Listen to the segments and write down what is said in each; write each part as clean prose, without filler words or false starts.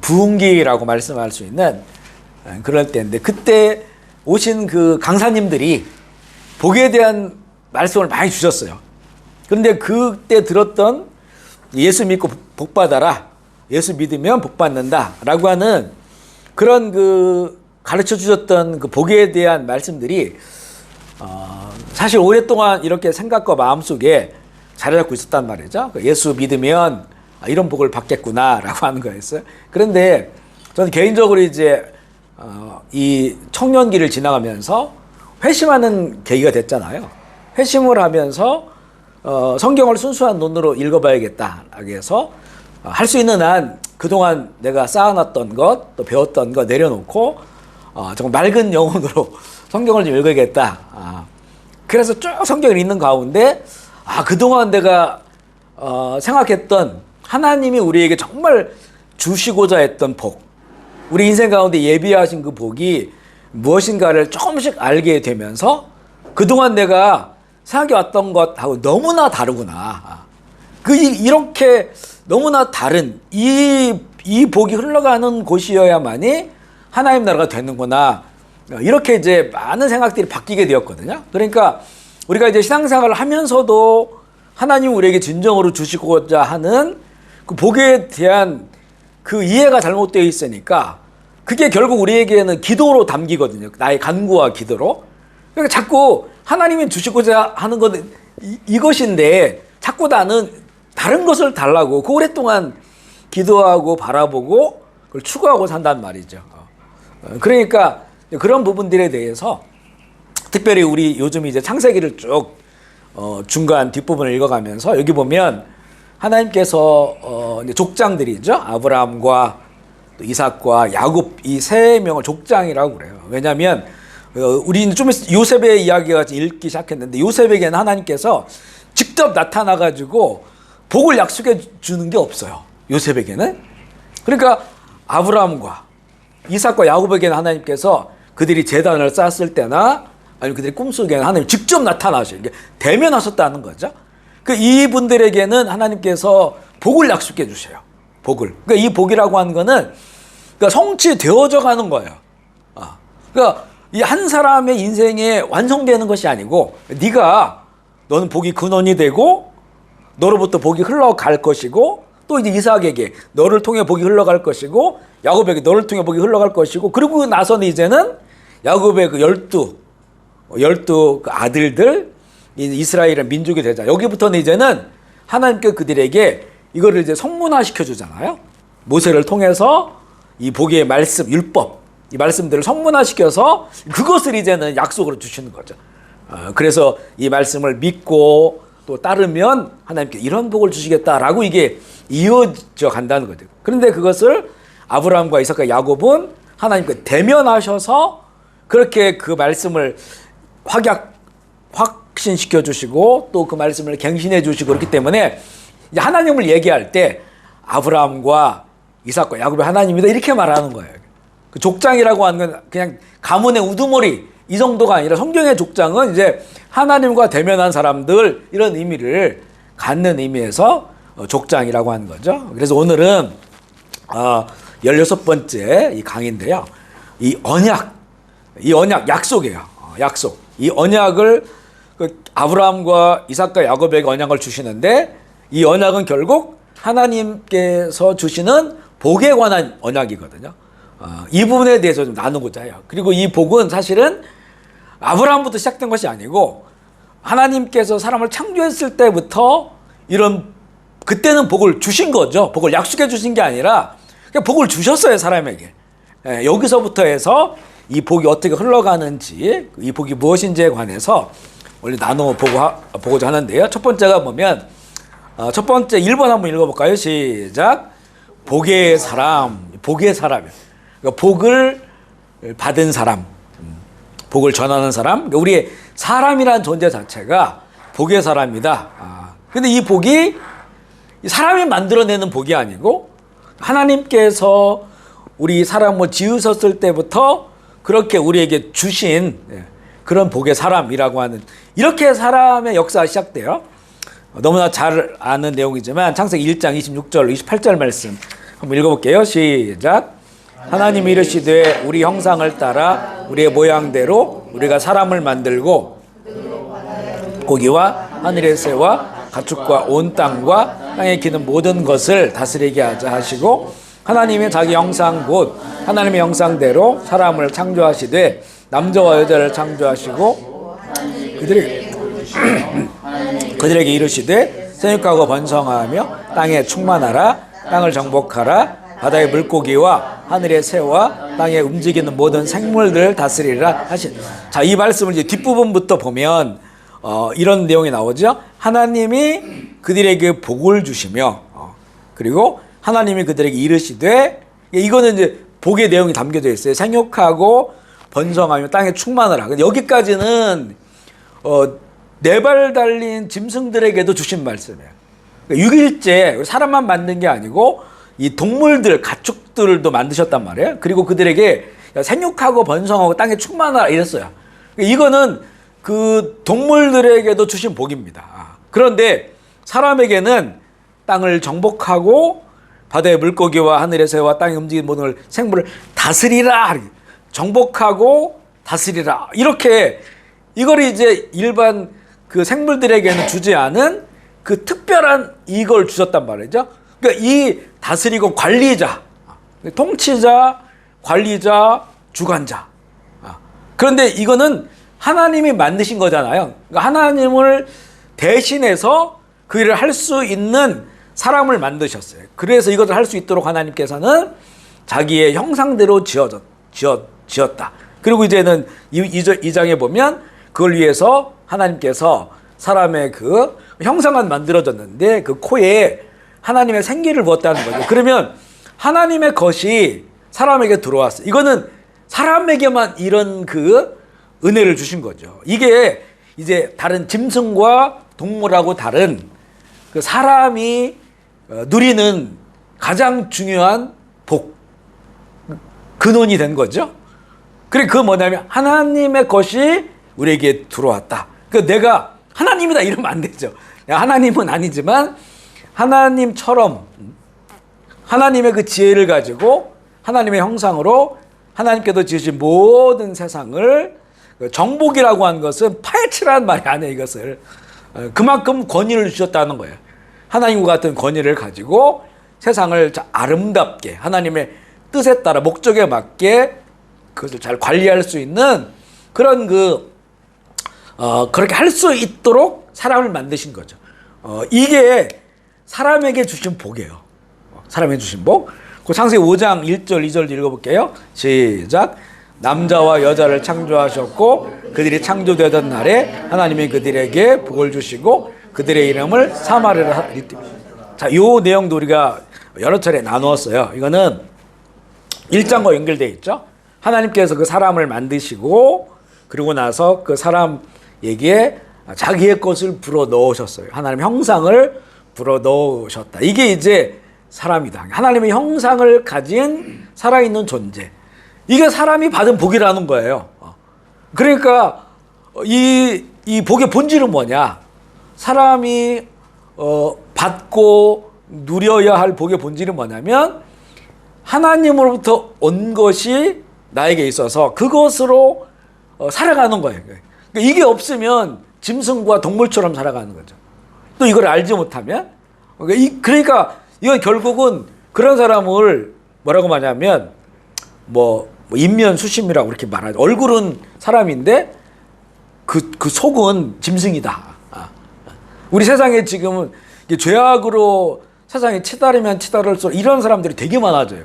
부흥기라고 말씀할 수 있는 그럴 때인데, 그때 오신 그 강사님들이 복에 대한 말씀을 많이 주셨어요. 그런데 그때 들었던 예수 믿고 복 받아라, 예수 믿으면 복 받는다 라고 하는 그런 그 가르쳐 주셨던 그 복에 대한 말씀들이 사실 오랫동안 이렇게 생각과 마음속에 자리 잡고 있었단 말이죠. 예수 믿으면 이런 복을 받겠구나 라고 하는 거였어요. 그런데 저는 개인적으로 이제 이 청년기를 지나가면서 회심하는 계기가 됐잖아요. 회심을 하면서 성경을 순수한 눈으로 읽어봐야겠다 해서 할 수 있는 한 그동안 내가 쌓아놨던 것, 또 배웠던 것 내려놓고 정말 맑은 영혼으로 성경을 좀 읽어야겠다. 그래서 쭉 성경을 읽는 가운데 그동안 내가 생각했던 하나님이 우리에게 정말 주시고자 했던 복, 우리 인생 가운데 예비하신 그 복이 무엇인가를 조금씩 알게 되면서 그동안 내가 생각해왔던 것하고 너무나 다르구나. 이렇게 너무나 다른 이 복이 흘러가는 곳이어야만이 하나님 나라가 되는구나. 이렇게 이제 많은 생각들이 바뀌게 되었거든요. 그러니까 우리가 이제 신앙생활을 하면서도 하나님 우리에게 진정으로 주시고자 하는 그 복에 대한 그 이해가 잘못되어 있으니까 그게 결국 우리에게는 기도로 담기거든요. 나의 간구와 기도로. 그러니까 자꾸 하나님이 주시고자 하는 건 이것인데 자꾸 나는 다른 것을 달라고 그 오랫동안 기도하고 바라보고 그걸 추구하고 산단 말이죠. 그러니까 그런 부분들에 대해서 특별히 우리 요즘 이제 창세기를 쭉 중간 뒷부분을 읽어가면서 여기 보면 하나님께서 이제 족장들이죠. 아브라함과 또 이삭과 야곱 이 세 명을 족장이라고 그래요. 왜냐하면 우리는 좀 요셉의 이야기가 읽기 시작했는데 요셉에게는 하나님께서 직접 나타나가지고 복을 약속해 주는 게 없어요. 요셉에게는. 그러니까 아브라함과 이삭과 야곱에게는 하나님께서 그들이 제단을 쌓았을 때나 아니면 그들의 꿈속에는 하나님 직접 나타나셔요. 대면하셨다는 거죠. 이분들에게는 하나님께서 복을 약속해 주셔요. 복을. 그러니까 이 복이라고 하는 거는 그러니까 성취되어져 가는 거예요. 그러니까 이 한 사람의 인생에 완성되는 것이 아니고 너는 복이 근원이 되고 너로부터 복이 흘러갈 것이고 또 이제 이삭에게 너를 통해 복이 흘러갈 것이고 야곱에게 너를 통해 복이 흘러갈 것이고 그리고 나서는 이제는 야곱의 그 열두 그 아들들 이스라엘의 민족이 되자. 여기부터는 이제는 하나님께 그들에게 이거를 이제 성문화 시켜주잖아요. 모세를 통해서 이 복의 말씀, 율법, 이 말씀들을 성문화 시켜서 그것을 이제는 약속으로 주시는 거죠. 그래서 이 말씀을 믿고 또 따르면 하나님께 이런 복을 주시겠다라고 이게 이어져 간다는 거죠. 그런데 그것을 아브라함과 이삭과 야곱은 하나님께 대면하셔서 그렇게 그 말씀을 확신시켜 주시고 또 그 말씀을 갱신해 주시고 그렇기 때문에 하나님을 얘기할 때 아브라함과 이삭과 야곱의 하나님이다 이렇게 말하는 거예요. 그 족장이라고 하는 건 그냥 가문의 우두머리 이 정도가 아니라 성경의 족장은 이제 하나님과 대면한 사람들 이런 의미를 갖는 의미에서 족장이라고 하는 거죠. 그래서 오늘은 16번째 이 강의인데요. 이 언약 약속이에요. 약속. 이 언약을 아브라함과 이삭과 야곱에게 언약을 주시는데 이 언약은 결국 하나님께서 주시는 복에 관한 언약이거든요. 이 부분에 대해서 좀 나누고자 해요. 그리고 이 복은 사실은 아브라함부터 시작된 것이 아니고 하나님께서 사람을 창조했을 때부터 그때는 복을 주신 거죠. 복을 약속해 주신 게 아니라 그냥 복을 주셨어요, 사람에게. 여기서부터 해서 이 복이 어떻게 흘러가는지, 이 복이 무엇인지에 관해서 원래 나눠보고자 하는데요. 첫 번째가 보면, 첫 번째 1번 한번 읽어볼까요? 시작. 복의 사람. 그러니까 복을 받은 사람. 복을 전하는 사람. 그러니까 우리의 사람이라는 존재 자체가 복의 사람이다. 근데 이 복이 사람이 만들어내는 복이 아니고 하나님께서 우리 사람을 지으셨을 때부터 그렇게 우리에게 주신 그런 복의 사람이라고 하는 이렇게 사람의 역사가 시작돼요. 너무나 잘 아는 내용이지만 창세기 1장 26절 28절 말씀 한번 읽어볼게요. 시작. 하나님이 이르시되 우리 형상을 따라 우리의 모양대로 우리가 사람을 만들고 고기와 하늘의 새와 가축과 온 땅과 땅에 기는 모든 것을 다스리게 하자 하시고 하나님의 자기 형상 곧 하나님의 형상대로 사람을 창조하시되 남자와 여자를 창조하시고 그들에게 이르시되 생육하고 번성하며 땅에 충만하라 땅을 정복하라 바다의 물고기와 하늘의 새와 땅에 움직이는 모든 생물들을 다스리라 하신. 자, 이 말씀을 이제 뒷부분부터 보면 이런 내용이 나오죠. 하나님이 그들에게 복을 주시며 그리고 하나님이 그들에게 이르시되, 이거는 이제 복의 내용이 담겨져 있어요. 생육하고 번성하며 땅에 충만하라. 여기까지는 4발 달린 짐승들에게도 주신 말씀이에요. 6일째 사람만 만든 게 아니고 이 동물들, 가축들도 만드셨단 말이에요. 그리고 그들에게 생육하고 번성하고 땅에 충만하라 이랬어요. 이거는 그 동물들에게도 주신 복입니다. 그런데 사람에게는 땅을 정복하고 바다의 물고기와 하늘의 새와 땅에 움직이는 모든 생물을 다스리라. 정복하고 다스리라. 이렇게 이걸 이제 일반 그 생물들에게는 주지 않은 그 특별한 이걸 주셨단 말이죠. 그러니까 이 다스리고 관리자, 통치자, 관리자, 주관자. 그런데 이거는 하나님이 만드신 거잖아요. 그러니까 하나님을 대신해서 그 일을 할 수 있는 사람을 만드셨어요. 그래서 이것을 할 수 있도록 하나님께서는 자기의 형상대로 지었다. 그리고 이제는 이 장에 보면 그걸 위해서 하나님께서 사람의 그 형상은 만들어졌는데 그 코에 하나님의 생기를 부었다는 거죠. 그러면 하나님의 것이 사람에게 들어왔어요. 이거는 사람에게만 이런 그 은혜를 주신 거죠. 이게 이제 다른 짐승과 동물하고 다른 그 사람이 누리는 가장 중요한 복, 근원이 된 거죠. 그래, 그 뭐냐면 하나님의 것이 우리에게 들어왔다. 그 내가 하나님이다 이러면 안 되죠. 하나님은 아니지만 하나님처럼 하나님의 그 지혜를 가지고 하나님의 형상으로 하나님께서 지으신 모든 세상을 정복이라고 하는 것은 파헤치라는 말이 아니에요. 이것을 그만큼 권위를 주셨다는 거예요. 하나님과 같은 권위를 가지고 세상을 아름답게 하나님의 뜻에 따라 목적에 맞게 그것을 잘 관리할 수 있는 그런 그렇게 할 수 있도록 사람을 만드신 거죠. 이게 사람에게 주신 복이에요. 사람에게 주신 복. 그 창세기 5장 1절 2절 읽어볼게요. 시작. 남자와 여자를 창조하셨고 그들이 창조되던 날에 하나님이 그들에게 복을 주시고 그들의 이름을 사마리라. 자, 요 내용도 우리가 여러 차례 나누었어요. 이거는 1장과 연결되어 있죠. 하나님께서 그 사람을 만드시고 그리고 나서 그 사람에게 자기의 것을 불어 넣으셨어요. 하나님의 형상을 불어 넣으셨다. 이게 이제 사람이다. 하나님의 형상을 가진 살아있는 존재. 이게 사람이 받은 복이라는 거예요. 그러니까 이 복의 본질은 뭐냐? 사람이 받고 누려야 할 복의 본질은 뭐냐면 하나님으로부터 온 것이 나에게 있어서 그것으로 살아가는 거예요. 그러니까 이게 없으면 짐승과 동물처럼 살아가는 거죠. 또 이걸 알지 못하면 그러니까 이건 결국은 그런 사람을 뭐라고 말하냐면 뭐 인면수심이라고 이렇게 말하죠. 얼굴은 사람인데 그 속은 짐승이다. 우리 세상에 지금은 죄악으로 세상에 치달으면 치달을수록 이런 사람들이 되게 많아져요.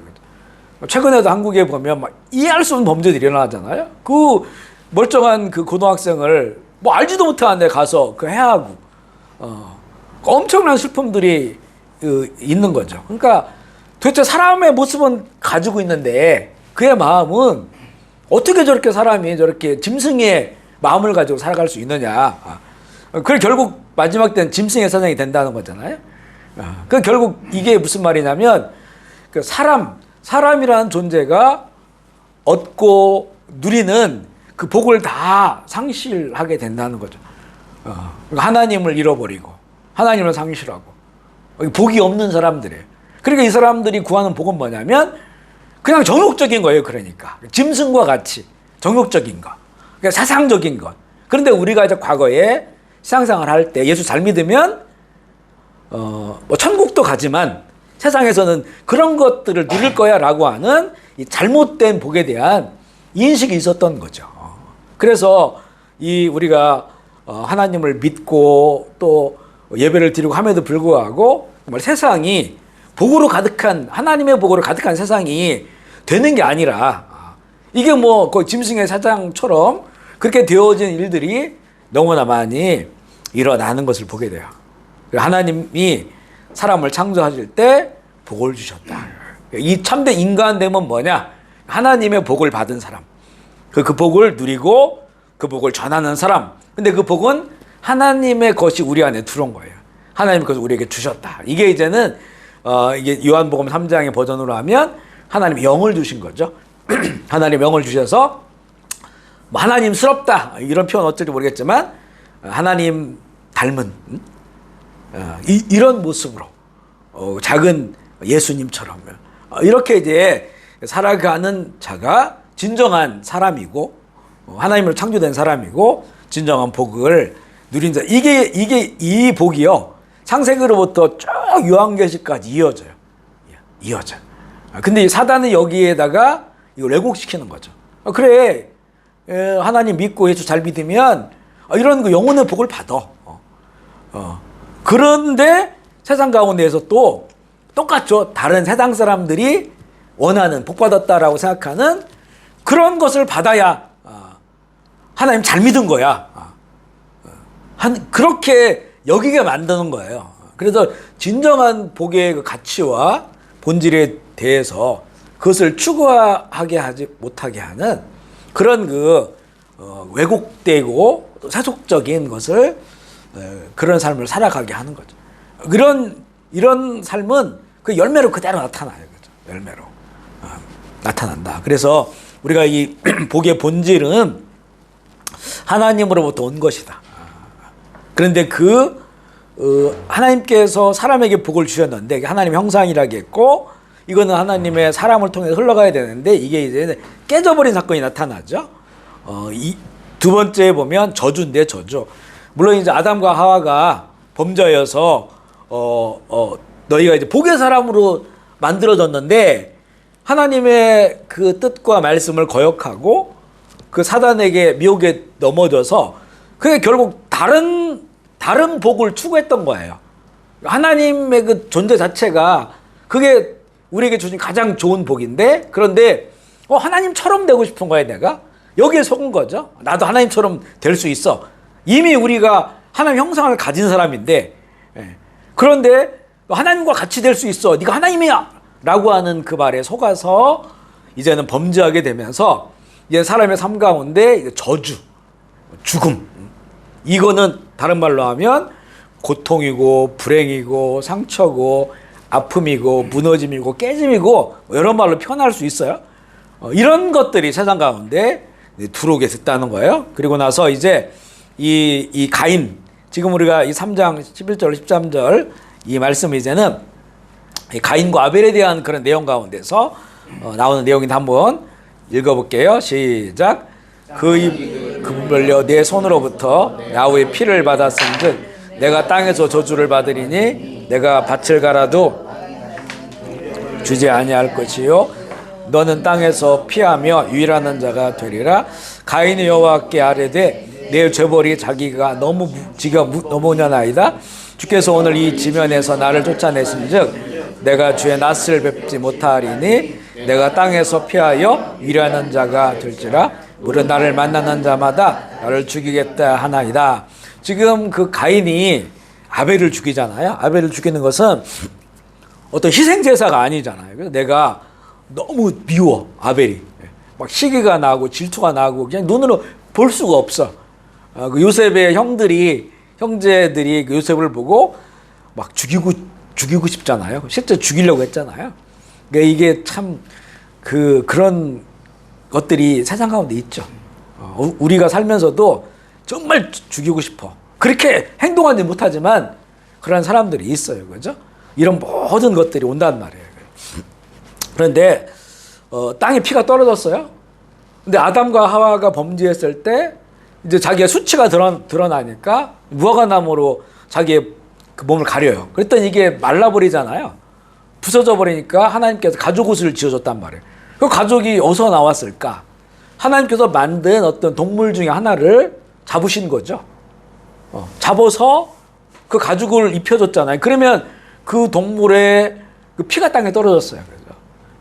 최근에도 한국에 보면 막 이해할 수 없는 범죄들이 일어나잖아요. 그 멀쩡한 그 고등학생을 뭐 알지도 못하는데 가서 그 해하고 엄청난 슬픔들이 있는 거죠. 그러니까 도대체 사람의 모습은 가지고 있는데 그의 마음은 어떻게 저렇게 사람이 저렇게 짐승의 마음을 가지고 살아갈 수 있느냐. 그래 결국 마지막 때는 짐승의 사장이 된다는 거잖아요. 그 결국 이게 무슨 말이냐면 그 사람이라는 존재가 얻고 누리는 그 복을 다 상실하게 된다는 거죠. 하나님을 잃어버리고 하나님을 상실하고 복이 없는 사람들이에요. 그러니까 이 사람들이 구하는 복은 뭐냐면 그냥 정욕적인 거예요. 그러니까 짐승과 같이 정욕적인 거, 그러니까 사상적인 것. 그런데 우리가 이제 과거에 신앙생활 할 때 예수 잘 믿으면 뭐 천국도 가지만 세상에서는 그런 것들을 누릴 거야라고 하는 이 잘못된 복에 대한 인식이 있었던 거죠. 그래서 이 우리가 하나님을 믿고 또 예배를 드리고 함에도 불구하고 정말 세상이 복으로 가득한, 하나님의 복으로 가득한 세상이 되는 게 아니라 이게 뭐 거의 짐승의 사장처럼 그렇게 되어진 일들이 너무나 많이 일어나는 것을 보게 돼요. 하나님이 사람을 창조하실 때 복을 주셨다. 이 참된 인간됨은 뭐냐? 하나님의 복을 받은 사람. 그 복을 누리고 그 복을 전하는 사람. 근데 그 복은 하나님의 것이 우리 안에 들어온 거예요. 하나님의 것을 우리에게 주셨다. 이게 이제는 이게 요한복음 3장의 버전으로 하면 하나님의 영을 주신 거죠. 하나님의 영을 주셔서 뭐 하나님스럽다 이런 표현 어쩔지 모르겠지만 하나님 닮은 이런 모습으로 작은 예수님처럼 이렇게 이제 살아가는 자가 진정한 사람이고 하나님으로 창조된 사람이고 진정한 복을 누린 자. 이게 이 복이요 창세기로부터 쭉 요한계시까지 이어져요. 이어져. 근데 사단은 여기에다가 이걸 왜곡시키는 거죠. 그래 하나님 믿고 예수 잘 믿으면 이런 그 영혼의 복을 받아. 그런데 세상 가운데에서 또 똑같죠. 다른 세상 사람들이 원하는 복받았다라고 생각하는 그런 것을 받아야 하나님 잘 믿은 거야. 그렇게 여기게 만드는 거예요. 그래서 진정한 복의 그 가치와 본질에 대해서 그것을 추구하게 하지 못하게 하는 그런 그 왜곡되고 또 세속적인 것을 그런 삶을 살아가게 하는 거죠. 이런 삶은 그 열매로 그대로 나타나요. 그죠? 열매로 나타난다. 그래서 우리가 이 복의 본질은 하나님으로부터 온 것이다. 그런데 하나님께서 사람에게 복을 주셨는데 하나님의 형상이라겠고 이거는 하나님의 사람을 통해 흘러가야 되는데 이게 이제 깨져버린 사건이 나타나죠. 이 두 번째 보면 저주인데 저주. 물론 이제 아담과 하와가 범죄여서 너희가 이제 복의 사람으로 만들어졌는데 하나님의 그 뜻과 말씀을 거역하고 그 사단에게 미혹에 넘어져서 그게 결국 다른 복을 추구했던 거예요. 하나님의 그 존재 자체가 그게 우리에게 주신 가장 좋은 복인데 그런데 하나님처럼 되고 싶은 거야 내가. 여기에 속은 거죠. 나도 하나님처럼 될 수 있어. 이미 우리가 하나님 형상을 가진 사람인데 그런데 하나님과 같이 될 수 있어. 네가 하나님이야 라고 하는 그 말에 속아서 이제는 범죄하게 되면서 이제 사람의 삶 가운데 저주, 죽음 이거는 다른 말로 하면 고통이고 불행이고 상처고 아픔이고 무너짐이고 깨짐이고 여러 말로 표현할 수 있어요. 이런 것들이 세상 가운데 들어오게 됐다는 거예요. 그리고 나서 이제 이 가인 지금 우리가 이 3장 11절 13절 이 말씀 이제는 이 가인과 아벨에 대한 그런 내용 가운데서 나오는 내용인데 한번 읽어볼게요. 시작. 그 입을 벌려 내 손으로부터 야훼의 피를 받았은즉 내가 땅에서 저주를 받으리니 내가 밭을 갈아도 주지 아니할 것이요 너는 땅에서 피하며 유일하는 자가 되리라. 가인이 여호와께 아뢰되 내 죄벌이 지가 너무 운연하이다. 주께서 오늘 이 지면에서 나를 쫓아내신즉 내가 주의 낯을 뵙지 못하리니 내가 땅에서 피하여 유일하는 자가 될지라. 무릇 나를 만나는 자마다 나를 죽이겠다 하나이다. 지금 그 가인이 아벨을 죽이잖아요. 아벨을 죽이는 것은 어떤 희생제사가 아니잖아요. 그래서 내가 너무 미워 아벨이. 막 시기가 나고 질투가 나고 그냥 눈으로 볼 수가 없어. 그 요셉의 형제들이 그 요셉을 보고 막 죽이고 싶잖아요. 실제 죽이려고 했잖아요. 그러니까 이게 참 그런 것들이 세상 가운데 있죠. 우리가 살면서도 정말 죽이고 싶어. 그렇게 행동하지 못하지만 그런 사람들이 있어요. 그죠? 이런 모든 것들이 온단 말이에요. 그런데 땅에 피가 떨어졌어요. 근데 아담과 하와가 범죄했을 때 이제 자기의 수치가 드러나니까 무화과나무로 자기의 그 몸을 가려요. 그랬더니 이게 말라버리잖아요. 부서져 버리니까 하나님께서 가죽 옷을 지어줬단 말이에요. 그 가죽이 어디서 나왔을까? 하나님께서 만든 어떤 동물 중에 하나를 잡으신 거죠. 잡아서 그 가죽을 입혀줬잖아요. 그러면 그 동물의 그 피가 땅에 떨어졌어요. 그래서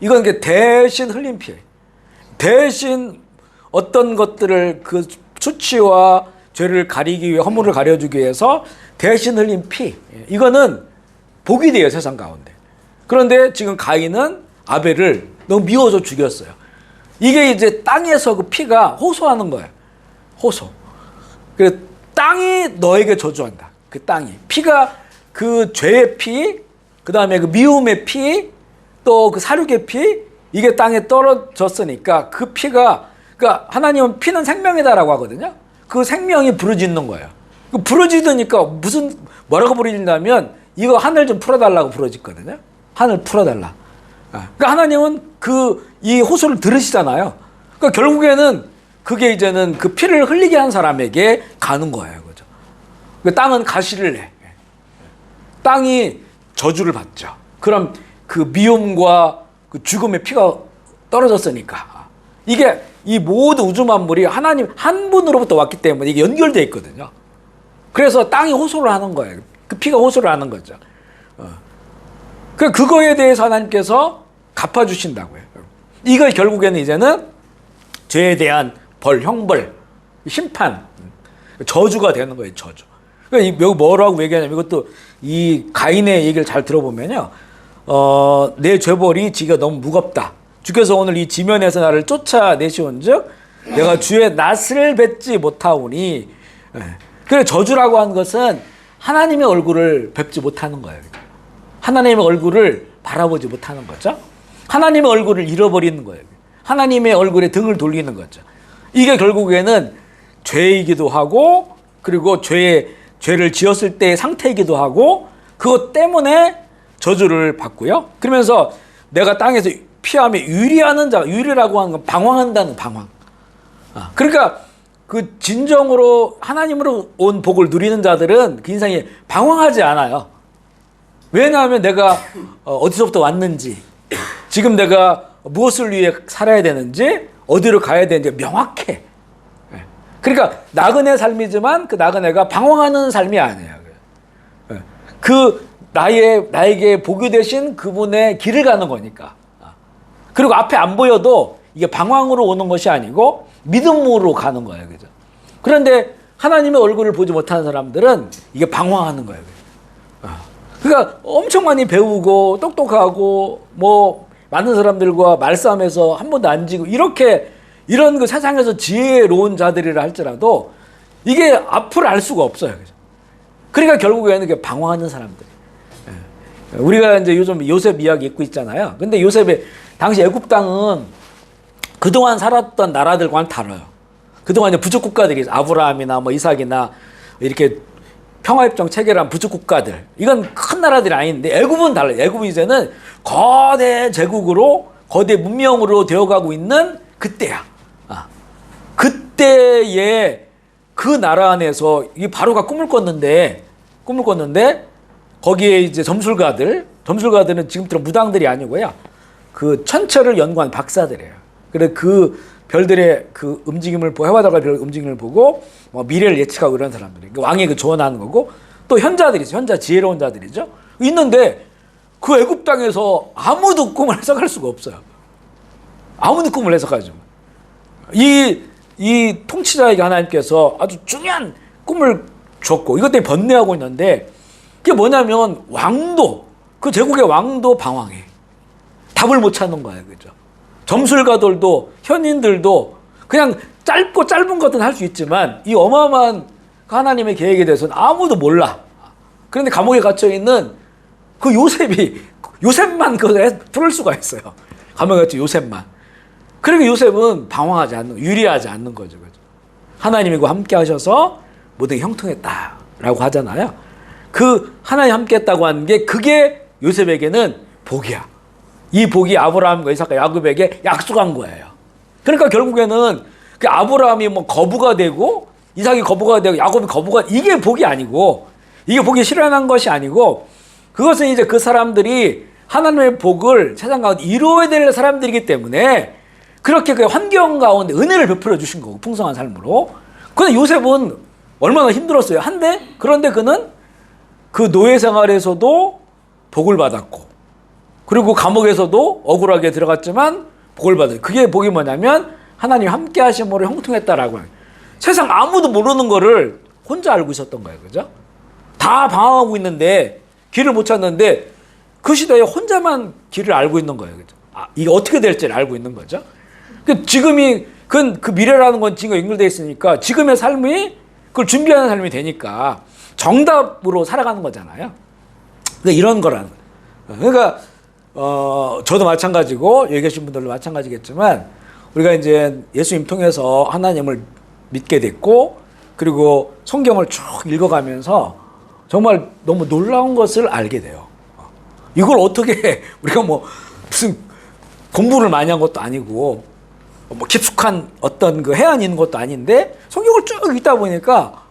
이건 이게 대신 흘린 피예요. 대신 어떤 것들을 그 수치와 죄를 가리기 위해, 허물을 가려주기 위해서 대신 흘린 피. 이거는 복이 돼요, 세상 가운데. 그런데 지금 가인은 아벨을 너무 미워서 죽였어요. 이게 이제 땅에서 그 피가 호소하는 거예요. 호소. 그래서 땅이 너에게 저주한다. 그 땅이. 피가 그 죄의 피, 그 다음에 그 미움의 피, 또 그 사륙의 피, 이게 땅에 떨어졌으니까 그 피가, 그러니까 하나님은 피는 생명이다라고 하거든요. 그 생명이 부르짖는 거예요. 그 부르짖으니까 뭐라고 부르짖냐면 이거 하늘 좀 풀어달라고 부르짖거든요. 하늘 풀어달라. 그러니까 하나님은 이 호소를 들으시잖아요. 그러니까 결국에는 그게 이제는 그 피를 흘리게 한 사람에게 가는 거예요. 그죠? 그 땅은 가시를 내. 땅이 저주를 받죠. 그럼 그 미움과 그 죽음의 피가 떨어졌으니까. 이게 이 모든 우주 만물이 하나님 한 분으로부터 왔기 때문에 이게 연결되어 있거든요. 그래서 땅이 호소를 하는 거예요. 그 피가 호소를 하는 거죠. 그거에 대해서 하나님께서 갚아주신다고요. 이걸 결국에는 이제는 죄에 대한 벌, 형벌, 심판, 저주가 되는 거예요. 저주. 그러니까 여기 뭐라고 얘기하냐면 이것도 이 가인의 얘기를 잘 들어보면요. 내 죄벌이 지가 너무 무겁다. 주께서 오늘 이 지면에서 나를 쫓아내시온즉 내가 주의 낯을 뵙지 못하오니. 그래 저주라고 하는 것은 하나님의 얼굴을 뵙지 못하는 거예요. 하나님의 얼굴을 바라보지 못하는 거죠. 하나님의 얼굴을 잃어버리는 거예요. 하나님의 얼굴에 등을 돌리는 거죠. 이게 결국에는 죄이기도 하고 그리고 죄를 지었을 때의 상태이기도 하고 그것 때문에 저주를 받고요. 그러면서 내가 땅에서 피하며 유리하는 자, 유리라고 하는 건 방황한다는 방황. 그러니까 그 진정으로 하나님으로 온 복을 누리는 자들은 그 인생에 방황하지 않아요. 왜냐하면 내가 어디서부터 왔는지, 지금 내가 무엇을 위해 살아야 되는지, 어디로 가야 되는지 명확해. 그러니까 나그네 삶이지만 그 나그네가 방황하는 삶이 아니에요. 그 나에게 복이 되신 그분의 길을 가는 거니까. 그리고 앞에 안 보여도 이게 방황으로 오는 것이 아니고 믿음으로 가는 거예요. 그죠? 그런데 하나님의 얼굴을 보지 못하는 사람들은 이게 방황하는 거예요. 그러니까 엄청 많이 배우고 똑똑하고 뭐 많은 사람들과 말싸움해서 한 번도 안 지고 이런 그 세상에서 지혜로운 자들이라 할지라도 이게 앞을 알 수가 없어요. 그죠? 그러니까 결국에는 이게 방황하는 사람들. 우리가 이제 요즘 요셉 이야기 읽고 있잖아요. 근데 요셉의 당시 애굽 땅은 그동안 살았던 나라들과는 달라요. 그동안 부족 국가들이 아브라함이나 뭐 이삭이나 이렇게 평화협정 체결한 부족 국가들. 이건 큰 나라들이 아닌데 애굽은 달라요. 애굽은 이제는 거대 제국으로 거대 문명으로 되어가고 있는 그때야. 그때에 그 나라 안에서 이 바로가 꿈을 꿨는데 거기에 이제 점술가들은 지금처럼 무당들이 아니고요. 그 천체를 연구한 박사들이에요. 그래 그 별들의 그 움직임을 보고 해와다가 별 움직임을 보고 뭐 미래를 예측하고 이런 사람들이 왕이 그 조언하는 거고 또 현자들이죠. 현자 지혜로운 자들이죠. 있는데 그 애굽 땅에서 아무도 꿈을 해석할 수가 없어요. 아무도 꿈을 해석하지. 이 통치자에게 하나님께서 아주 중요한 꿈을 줬고 이것 때문에 번뇌하고 있는데 그게 뭐냐면 그 제국의 왕도 방황해. 답을 못 찾는 거예요. 그죠? 점술가들도 현인들도 그냥 짧은 것은 할 수 있지만 이 어마어마한 하나님의 계획에 대해서는 아무도 몰라. 그런데 감옥에 갇혀있는 그 요셉만 그걸 풀을 수가 있어요. 감옥에 갇혀 요셉만. 그러니까 요셉은 유리하지 않는 거죠. 그죠? 하나님과 함께 하셔서 모든 게 형통했다라고 하잖아요. 그 하나님 함께 했다고 하는 게 그게 요셉에게는 복이야. 이 복이 아브라함과 이삭과 야곱에게 약속한 거예요. 그러니까 결국에는 그 아브라함이 뭐 거부가 되고 이삭이 거부가 되고 야곱이 거부가, 이게 복이 아니고, 이게 복이 실현한 것이 아니고, 그것은 이제 그 사람들이 하나님의 복을 세상 가운데 이루어야 될 사람들이기 때문에 그렇게 그 환경 가운데 은혜를 베풀어 주신 거고, 풍성한 삶으로. 근데 요셉은 얼마나 힘들었어요. 그런데 그는 그 노예 생활에서도 복을 받았고, 그리고 감옥에서도 억울하게 들어갔지만 복을 받아요. 그게 복이 뭐냐면 하나님 함께 하심으로 형통했다라고 해요. 세상 아무도 모르는 거를 혼자 알고 있었던 거예요. 그죠? 다 방황하고 있는데 길을 못 찾는데 그 시대에 혼자만 길을 알고 있는 거예요. 그죠? 이게 어떻게 될지를 알고 있는 거죠. 지금이 그 미래라는 건 지금 연결되어 있으니까 지금의 삶이 그걸 준비하는 삶이 되니까 정답으로 살아가는 거잖아요. 그러니까 이런 거라는 거예요. 그러니까 저도 마찬가지고 여기 계신 분들도 마찬가지겠지만 우리가 이제 예수님 통해서 하나님을 믿게 됐고, 그리고 성경을 쭉 읽어가면서 정말 너무 놀라운 것을 알게 돼요. 이걸 어떻게 우리가 뭐 무슨 공부를 많이 한 것도 아니고 뭐 깊숙한 어떤 그 해안이 있는 것도 아닌데 성경을 쭉 읽다 보니까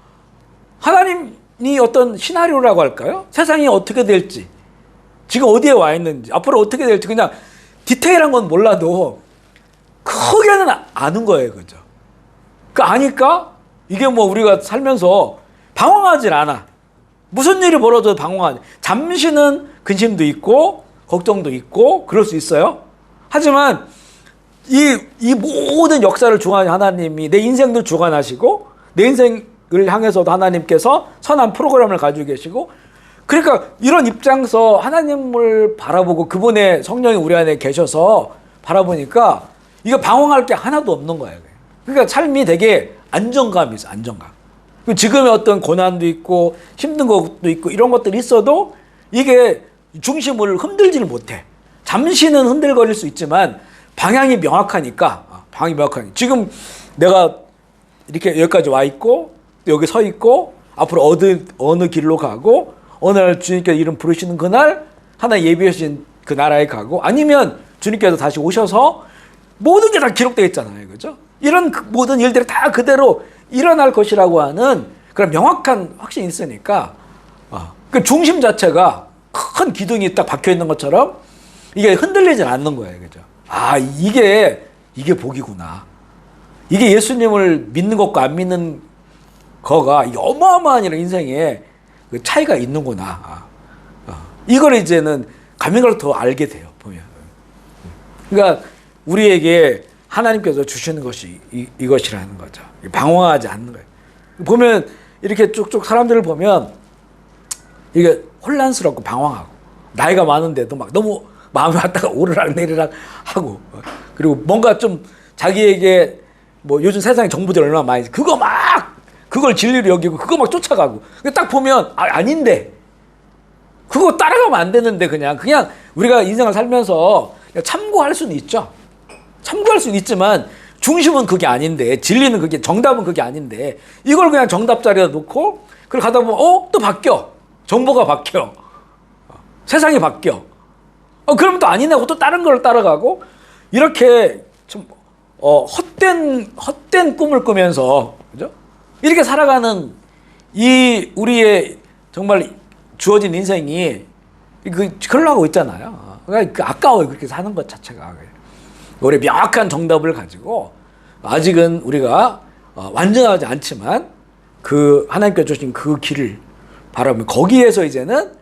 하나님이 어떤 시나리오라고 할까요? 세상이 어떻게 될지, 지금 어디에 와 있는지, 앞으로 어떻게 될지 그냥 디테일한 건 몰라도 크게는 아는 거예요. 그죠? 그 아니까 이게 뭐 우리가 살면서 방황하질 않아. 무슨 일이 벌어져도 방황하지. 잠시는 근심도 있고 걱정도 있고 그럴 수 있어요. 하지만 이 모든 역사를 주관하는 하나님이 내 인생도 주관하시고 내 인생을 향해서도 하나님께서 선한 프로그램을 가지고 계시고, 그러니까 이런 입장에서 하나님을 바라보고 그분의 성령이 우리 안에 계셔서 바라보니까 이거 방황할 게 하나도 없는 거예요. 그러니까 삶이 되게 안정감이 있어, 안정감. 지금의 어떤 고난도 있고 힘든 것도 있고 이런 것들이 있어도 이게 중심을 흔들지를 못해. 잠시는 흔들거릴 수 있지만 방향이 명확하니까, 지금 내가 이렇게 여기까지 와 있고 여기 서 있고 앞으로 어느 길로 가고 어느 날 주님께서 이름 부르시는 그날 하나님 예비하신 그 나라에 가고, 아니면 주님께서 다시 오셔서 모든 게 다 기록되어 있잖아요. 그죠? 이런 모든 일들이 다 그대로 일어날 것이라고 하는 그런 명확한 확신이 있으니까 그 중심 자체가 큰 기둥이 딱 박혀 있는 것처럼 이게 흔들리질 않는 거예요. 그죠? 이게 복이구나. 이게 예수님을 믿는 것과 안 믿는 거가 이게 어마어마한 이런 인생에 그 차이가 있는구나. 이걸 이제는 가면 갈수록 더 알게 돼요. 보면. 그러니까 우리에게 하나님께서 주시는 것이 이것이라는 거죠. 방황하지 않는 거예요. 보면 이렇게 쭉쭉 사람들을 보면 이게 혼란스럽고 방황하고 나이가 많은데도 막 너무 마음이 왔다가 오르락 내리락 하고, 그리고 뭔가 좀 자기에게 뭐 요즘 세상에 정보들이 얼마나 많이 그걸 진리로 여기고 그거 막 쫓아가고, 딱 보면 아닌데 그거 따라가면 안 되는데 그냥 우리가 인생을 살면서 참고할 수는 있죠. 참고할 수는 있지만 중심은 그게 아닌데, 진리는 그게, 정답은 그게 아닌데 이걸 그냥 정답 자리에 놓고 그걸 가다 보면 또 바뀌어. 정보가 바뀌어. 세상이 바뀌어. 그러면 또 아니네 하고 또 다른 걸 따라가고, 이렇게 좀 헛된 꿈을 꾸면서, 그죠? 이렇게 살아가는 이 우리의 정말 주어진 인생이 흘러가고 있잖아요. 그러니까 아까워요. 그렇게 사는 것 자체가. 우리 명확한 정답을 가지고 아직은 우리가 완전하지 않지만 그 하나님께서 주신 그 길을 바라보면 거기에서 이제는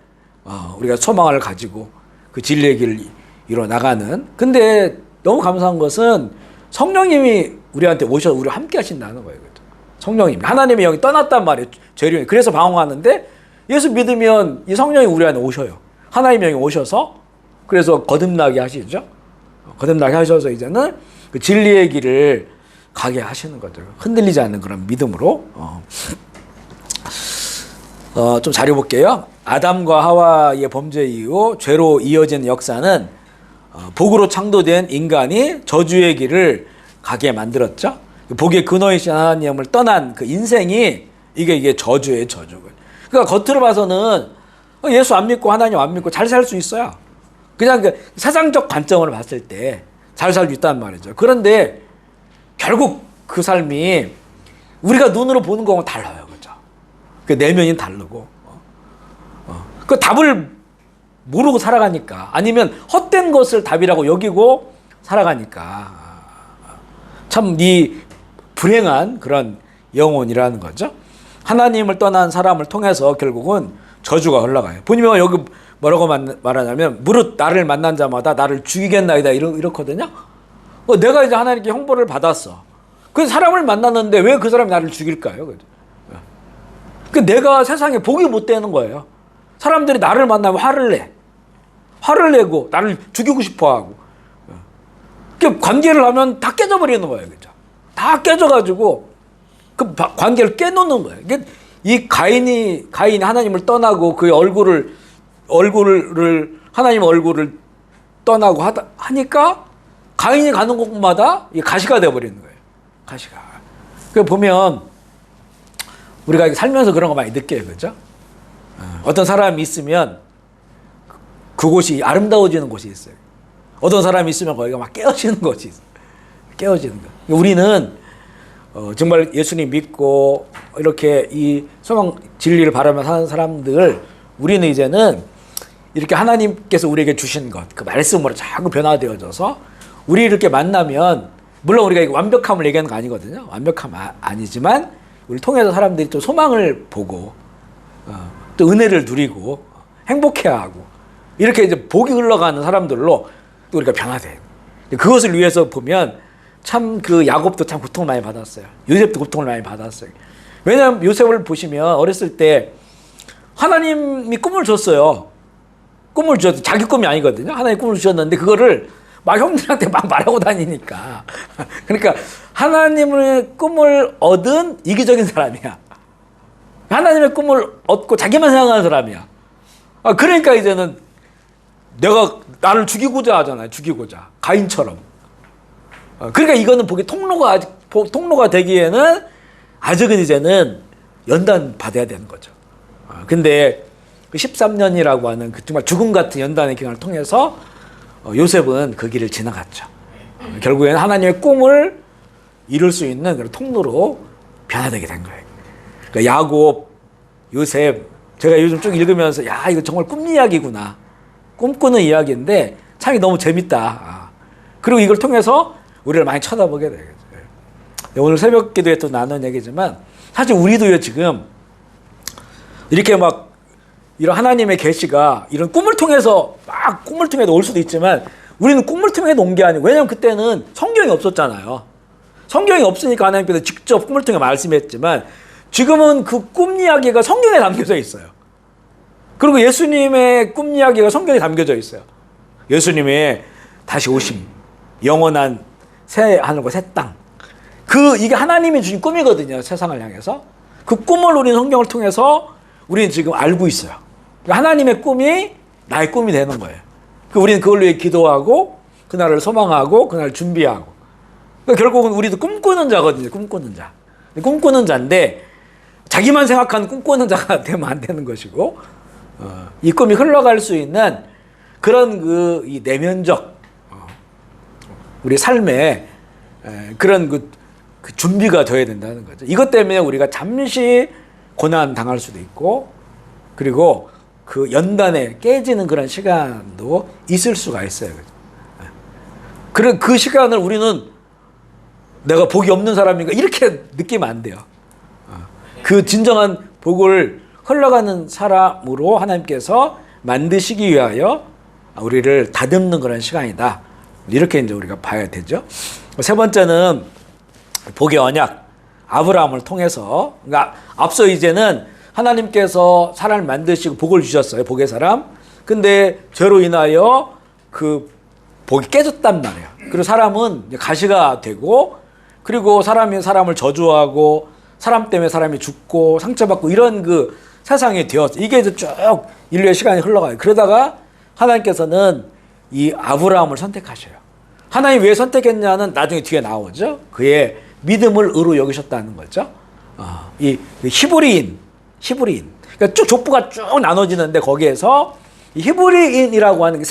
우리가 소망을 가지고 그 진리의 길을 이뤄 나가는. 근데 너무 감사한 것은 성령님이 우리한테 오셔서 우리와 함께 하신다는 거예요. 성령님, 하나님의 영이 떠났단 말이에요. 죄를. 그래서 방황하는데 예수 믿으면 이 성령이 우리 안에 오셔요. 하나님의 영이 오셔서 그래서 거듭나게 하시죠. 거듭나게 하셔서 이제는 그 진리의 길을 가게 하시는 거죠. 흔들리지 않는 그런 믿음으로. 좀 자료 볼게요. 아담과 하와의 범죄 이후 죄로 이어진 역사는 복으로 창조된 인간이 저주의 길을 가게 만들었죠. 복의 근원이신 하나님을 떠난 그 인생이 이게 저주예요, 저주. 그러니까 겉으로 봐서는 예수 안 믿고 하나님 안 믿고 잘 살 수 있어요. 그냥 그 세상적 관점으로 봤을 때 잘 살 수 있단 말이죠. 그런데 결국 그 삶이 우리가 눈으로 보는 거하고 달라요. 그죠? 그 내면이 다르고. 그 답을 모르고 살아가니까, 아니면 헛된 것을 답이라고 여기고 살아가니까 참 이 불행한 그런 영혼이라는 거죠. 하나님을 떠난 사람을 통해서 결국은 저주가 흘러가요. 보니면 여기 뭐라고 말하냐면 무릇 나를 만난 자마다 나를 죽이겠나이다 이렇거든요. 내가 이제 하나님께 형벌을 받았어. 그 사람을 만났는데 왜 그 사람이 나를 죽일까요? 그 내가 세상에 복이 못 되는 거예요. 사람들이 나를 만나면 화를 내고 나를 죽이고 싶어하고, 그 관계를 하면 다 깨져버리는 거예요. 그죠? 다 깨져가지고 그 관계를 깨놓는 거예요. 이 가인이 하나님을 떠나고 그의 얼굴을 하나님 얼굴을 떠나고 하니까 가인이 가는 곳마다 가시가 되어버리는 거예요. 가시가. 그 보면 우리가 살면서 그런 거 많이 느껴요. 그죠? 어떤 사람이 있으면 그곳이 아름다워지는 곳이 있어요. 어떤 사람이 있으면 거기가 막 깨어지는 곳이 있어요. 깨어지는 거. 우리는 정말 예수님 믿고 이렇게 이 소망 진리를 바라며 사는 사람들, 우리는 이제는 이렇게 하나님께서 우리에게 주신 것, 그 말씀으로 자꾸 변화되어져서 우리 이렇게 만나면, 물론 우리가 완벽함을 얘기하는 거 아니거든요. 완벽함 아니지만 우리를 통해서 사람들이 또 소망을 보고 또 은혜를 누리고 행복해하고 이렇게 이제 복이 흘러가는 사람들로 또 우리가 변화돼요. 그것을 위해서 보면 참 그 야곱도 참 고통을 많이 받았어요. 요셉도 고통을 많이 받았어요. 왜냐하면 요셉을 보시면 어렸을 때 하나님이 꿈을 줬어요. 꿈을 주셨어요. 자기 꿈이 아니거든요. 하나님 꿈을 주셨는데 그거를 막 형들한테 막 말하고 다니니까. 그러니까 하나님의 꿈을 얻은 이기적인 사람이야. 하나님의 꿈을 얻고 자기만 생각하는 사람이야. 그러니까 이제는 나를 죽이고자 하잖아요. 죽이고자. 가인처럼. 그러니까 이거는 복의 통로가 되기에는 아직은 이제는 연단 받아야 되는 거죠. 근데 그 13년이라고 하는 그 정말 죽음 같은 연단의 기간을 통해서 요셉은 그 길을 지나갔죠. 결국에는 하나님의 꿈을 이룰 수 있는 그런 통로로 변화되게 된 거예요. 그러니까 야곱, 요셉, 제가 요즘 쭉 읽으면서 이거 정말 꿈 이야기구나. 꿈꾸는 이야기인데 참 너무 재밌다. 그리고 이걸 통해서 우리를 많이 쳐다보게 되겠죠. 오늘 새벽 기도에 또 나눈 얘기지만 사실 우리도요 지금 이렇게 막 이런 하나님의 계시가 이런 꿈을 통해서 올 수도 있지만 우리는 꿈을 통해 온 게 아니고, 왜냐하면 그때는 성경이 없었잖아요. 성경이 없으니까 하나님께서 직접 꿈을 통해 말씀했지만 지금은 그 꿈 이야기가 성경에 담겨져 있어요. 그리고 예수님의 꿈 이야기가 성경에 담겨져 있어요. 예수님의 다시 오심, 영원한 새 하늘과 새 땅. 이게 하나님이 주신 꿈이거든요. 세상을 향해서. 그 꿈을 우리는 성경을 통해서 우리는 지금 알고 있어요. 하나님의 꿈이 나의 꿈이 되는 거예요. 우리는 그걸 위해 기도하고 그날을 소망하고 그날 준비하고. 결국은 우리도 꿈꾸는 자거든요. 꿈꾸는 자. 꿈꾸는 자인데 자기만 생각하는 꿈꾸는 자가 되면 안 되는 것이고, 이 꿈이 흘러갈 수 있는 그런 이 내면적 우리 삶에 그런 그 준비가 되어야 된다는 거죠. 이것 때문에 우리가 잠시 고난 당할 수도 있고, 그리고 그 연단에 깨지는 그런 시간도 있을 수가 있어요. 그런 그 시간을 우리는 내가 복이 없는 사람인가 이렇게 느끼면 안 돼요. 그 진정한 복을 흘러가는 사람으로 하나님께서 만드시기 위하여 우리를 다듬는 그런 시간이다. 이렇게 이제 우리가 봐야 되죠. 세 번째는 복의 언약, 아브라함을 통해서. 그러니까 앞서 이제는 하나님께서 사람을 만드시고 복을 주셨어요. 복의 사람. 근데 죄로 인하여 그 복이 깨졌단 말이에요. 그리고 사람은 가시가 되고, 그리고 사람이 사람을 저주하고, 사람 때문에 사람이 죽고 상처받고 이런 그 세상이 되었어요. 이게 이제 쭉 인류의 시간이 흘러가요. 그러다가 하나님께서는 이 아브라함을 선택하셔요. 하나님 왜 선택했냐는 나중에 뒤에 나오죠. 그의 믿음을 의로 여기셨다는 거죠. 이 히브리인. 그러니까 쭉 족보가 쭉 나눠지는데 거기에서 이 히브리인이라고 하는 게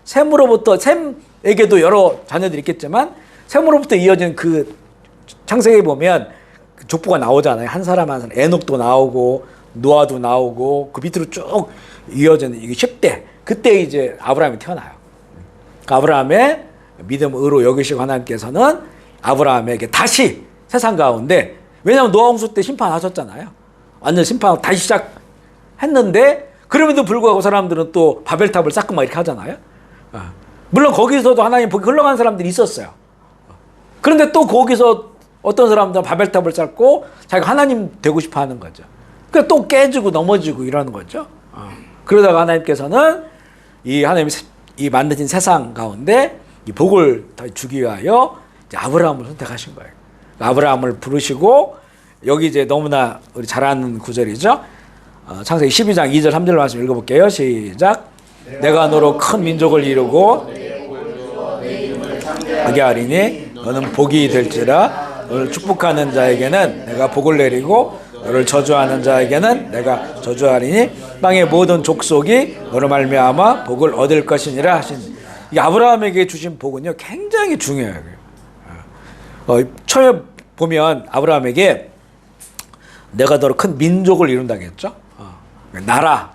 셈으로부터 셈에게도 여러 자녀들이 있겠지만 셈으로부터 이어진 그 창세기에 보면 그 족보가 나오잖아요. 한 사람 한 사람. 에녹도 나오고 노아도 나오고 그 밑으로 쭉 이어지는 이게 10대. 그때 이제 아브라함이 태어나요. 아브라함의 믿음 의로 여기시고 하나님께서는 아브라함에게 다시 세상 가운데, 왜냐하면 노아 홍수 때 심판하셨잖아요. 완전 심판 다시 시작했는데 그럼에도 불구하고 사람들은 또 바벨탑을 쌓고 막 이렇게 하잖아요. 물론 거기서도 하나님 복이 흘러간 사람들이 있었어요. 그런데 또 거기서 어떤 사람들은 바벨탑을 쌓고 자기가 하나님 되고 싶어 하는 거죠. 그러니까 또 깨지고 넘어지고 이러는 거죠. 그러다가 하나님께서는 이 하나님이 이 만드신 세상 가운데 이 복을 주기 위하여 이제 아브라함을 선택하신 거예요. 아브라함을 부르시고, 여기 이제 너무나 우리 잘 아는 구절이죠. 창세기 12장 2절 3절 말씀 읽어볼게요. 시작. 내가 너로 큰 민족을 이루고 하게 하리니 너는 복이 될지라. 너를 축복하는 자에게는 내가 복을 내리고 너를 저주하는 자에게는 내가 저주하리니 땅의 모든 족속이 너로 말미암아 복을 얻을 것이니라 하신, 이 아브라함에게 주신 복은요 굉장히 중요해요. 처음에 보면 아브라함에게 내가 너로 큰 민족을 이룬다겠죠. 나라.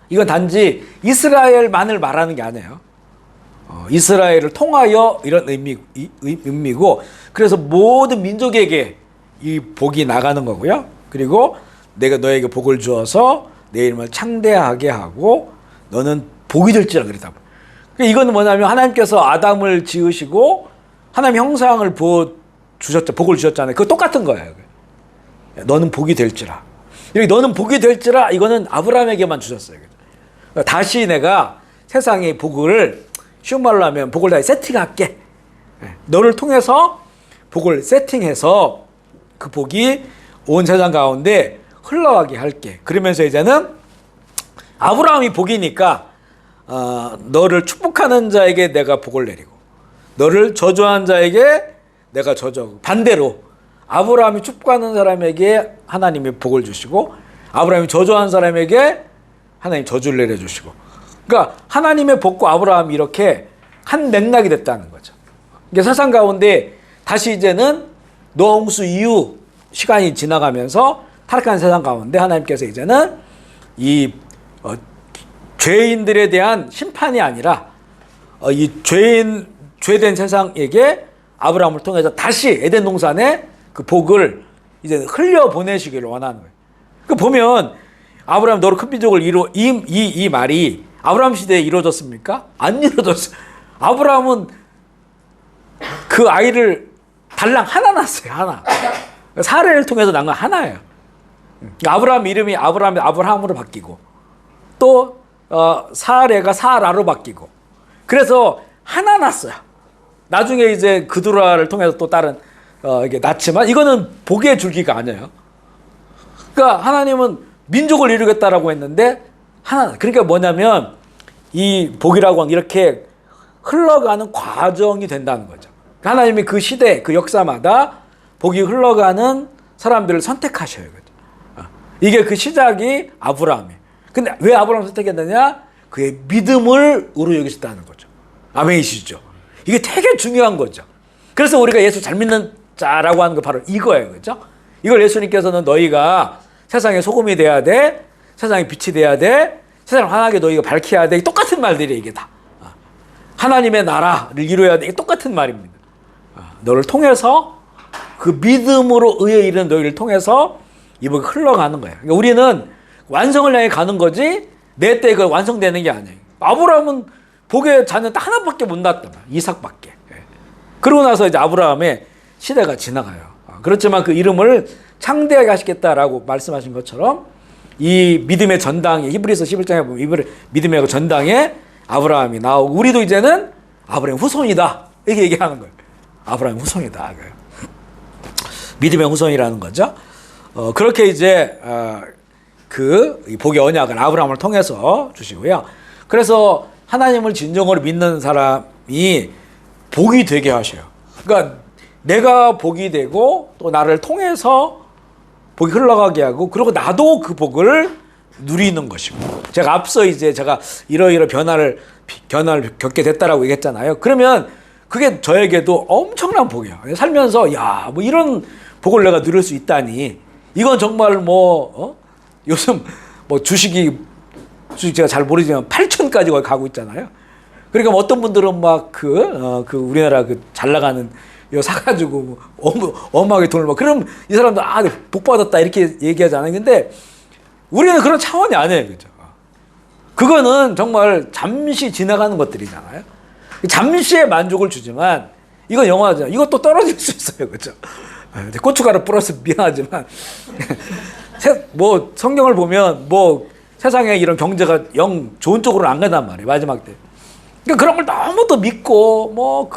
이건 단지 이스라엘만을 말하는 게 아니에요. 이스라엘을 통하여 이런 의미고, 그래서 모든 민족에게 이 복이 나가는 거고요. 그리고 내가 너에게 복을 주어서 내 이름을 창대하게 하고 너는 복이 될지라 그랬다. 이거는 뭐냐면 하나님께서 아담을 지으시고 하나님 형상을 복을 주셨잖아요. 그거 똑같은 거예요. 너는 복이 될지라. 여기 너는 복이 될지라, 이거는 아브라함에게만 주셨어요. 다시 내가 세상의 복을, 쉬운 말로 하면 복을 다시 세팅할게. 너를 통해서 복을 세팅해서 그 복이 온 세상 가운데 흘러가게 할게. 그러면서 이제는 아브라함이 복이니까 너를 축복하는 자에게 내가 복을 내리고 너를 저주하는 자에게 내가 저주하고, 반대로 아브라함이 축복하는 사람에게 하나님이 복을 주시고 아브라함이 저주하는 사람에게 하나님 저주를 내려주시고, 그러니까 하나님의 복과 아브라함이 이렇게 한 맥락이 됐다는 거죠. 그러니까 세상 가운데 다시 이제는 노아 홍수 이후 시간이 지나가면서 타락한 세상 가운데 하나님께서 이제는 이 죄인들에 대한 심판이 아니라 이 죄된 세상에게 아브라함을 통해서 다시 에덴 동산에 그 복을 이제 흘려 보내시기를 원하는 거예요. 그 보면 아브라함 너로 큰 민족을 이루, 이 말이 아브라함 시대에 이루어졌습니까? 안 이루어졌어요. 아브라함은 그 아이를 달랑 하나 낳았어요. 하나. 사례를 통해서 낳은 건 하나예요. 아브라함 이름이 아브라함으로 바뀌고 또 사레가 사라로 바뀌고, 그래서 하나 낳았어요. 나중에 이제 그두라를 통해서 또 다른 이게 낳지만 이거는 복의 줄기가 아니에요. 그러니까 하나님은 민족을 이루겠다라고 했는데 하나, 그러니까 뭐냐면 이 복이라고 하는 이렇게 흘러가는 과정이 된다는 거죠. 하나님이 그 시대, 그 역사마다 복이 흘러가는 사람들을 선택하셔요. 이게 그 시작이 아브라함이에요. 근데 왜 아브라함을 선택했느냐? 그의 믿음을 우로 여기셨다는 거죠. 아멘이시죠? 이게 되게 중요한 거죠. 그래서 우리가 예수 잘 믿는 자라고 하는 거 바로 이거예요. 그죠? 이걸 예수님께서는 너희가 세상의 소금이 돼야 돼, 세상의 빛이 돼야 돼, 세상을 환하게 너희가 밝혀야 돼. 똑같은 말들이 이게 다. 하나님의 나라를 이루어야 돼. 이게 똑같은 말입니다. 너를 통해서 그 믿음으로 의에 이르는 너희를 통해서 이 복이 흘러가는 거예요. 그러니까 우리는 완성을 향해 가는 거지 내 때 그 완성되는 게 아니에요. 아브라함은 복의 자녀 딱 하나밖에 못 낳았단 말이에요. 이삭밖에. 그러고 나서 이제 아브라함의 시대가 지나가요. 그렇지만 그 이름을 창대하게 하시겠다라고 말씀하신 것처럼 이 믿음의 전당에, 히브리서 11장에 보면 믿음의 그 전당에 아브라함이 나오고, 우리도 이제는 아브라함 후손이다 이렇게 얘기하는 거예요. 아브라함 후손이다. 믿음의 후손이라는 거죠. 그렇게 이제 그 복의 언약을 아브라함을 통해서 주시고요. 그래서 하나님을 진정으로 믿는 사람이 복이 되게 하셔요. 그러니까 내가 복이 되고 또 나를 통해서 복이 흘러가게 하고, 그리고 나도 그 복을 누리는 것이고. 제가 앞서 이제 제가 이러이러 변화를 겪게 됐다라고 얘기했잖아요. 그러면 그게 저에게도 엄청난 복이에요. 살면서 야, 뭐 이런 복을 내가 누릴 수 있다니. 이건 정말 요즘 뭐 주식 제가 잘 모르지만 8천까지 거의 가고 있잖아요. 그러니까 뭐 어떤 분들은 막 우리나라 잘 나가는 이거 사가지고 어마하게 돈을 막 그럼 이 사람도 복 받았다 이렇게 얘기하잖아요. 근데 우리는 그런 차원이 아니에요, 그죠? 그거는 정말 잠시 지나가는 것들이잖아요. 잠시의 만족을 주지만 이건 영화죠. 이것도 떨어질 수 있어요, 그죠? 고춧가루 플러스 미안하지만 뭐 성경을 보면 뭐 세상에 이런 경제가 영 좋은 쪽으로는 안 간단 말이에요, 마지막 때. 그러니까 그런 걸 너무 또 믿고 뭐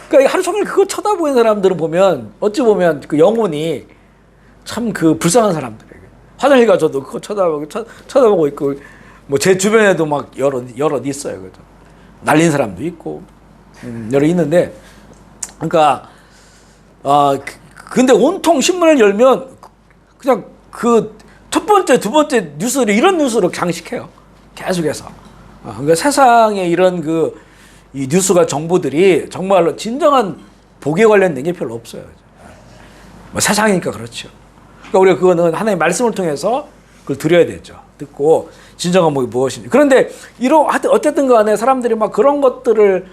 그러니까 하루 종일 그거 쳐다보는 사람들은 보면 어찌 보면 그 영혼이 참 불쌍한 사람들이에요. 화장실 가서도 그거 쳐다보고 있고 뭐 제 주변에도 막 여럿 있어요, 그죠? 날린 사람도 있고 여러 있는데 그러니까 근데 온통 신문을 열면 그냥 첫 번째, 두 번째 뉴스를 이런 뉴스로 장식해요. 계속해서. 그러니까 세상에 이런 이 뉴스가 정보들이 정말로 진정한 복에 관련된 게 별로 없어요. 뭐 세상이니까 그렇죠. 그러니까 우리가 그거는 하나님의 말씀을 통해서 그걸 드려야 되죠. 듣고 진정한 복이 무엇인지. 그런데 어쨌든 간에 사람들이 막 그런 것들을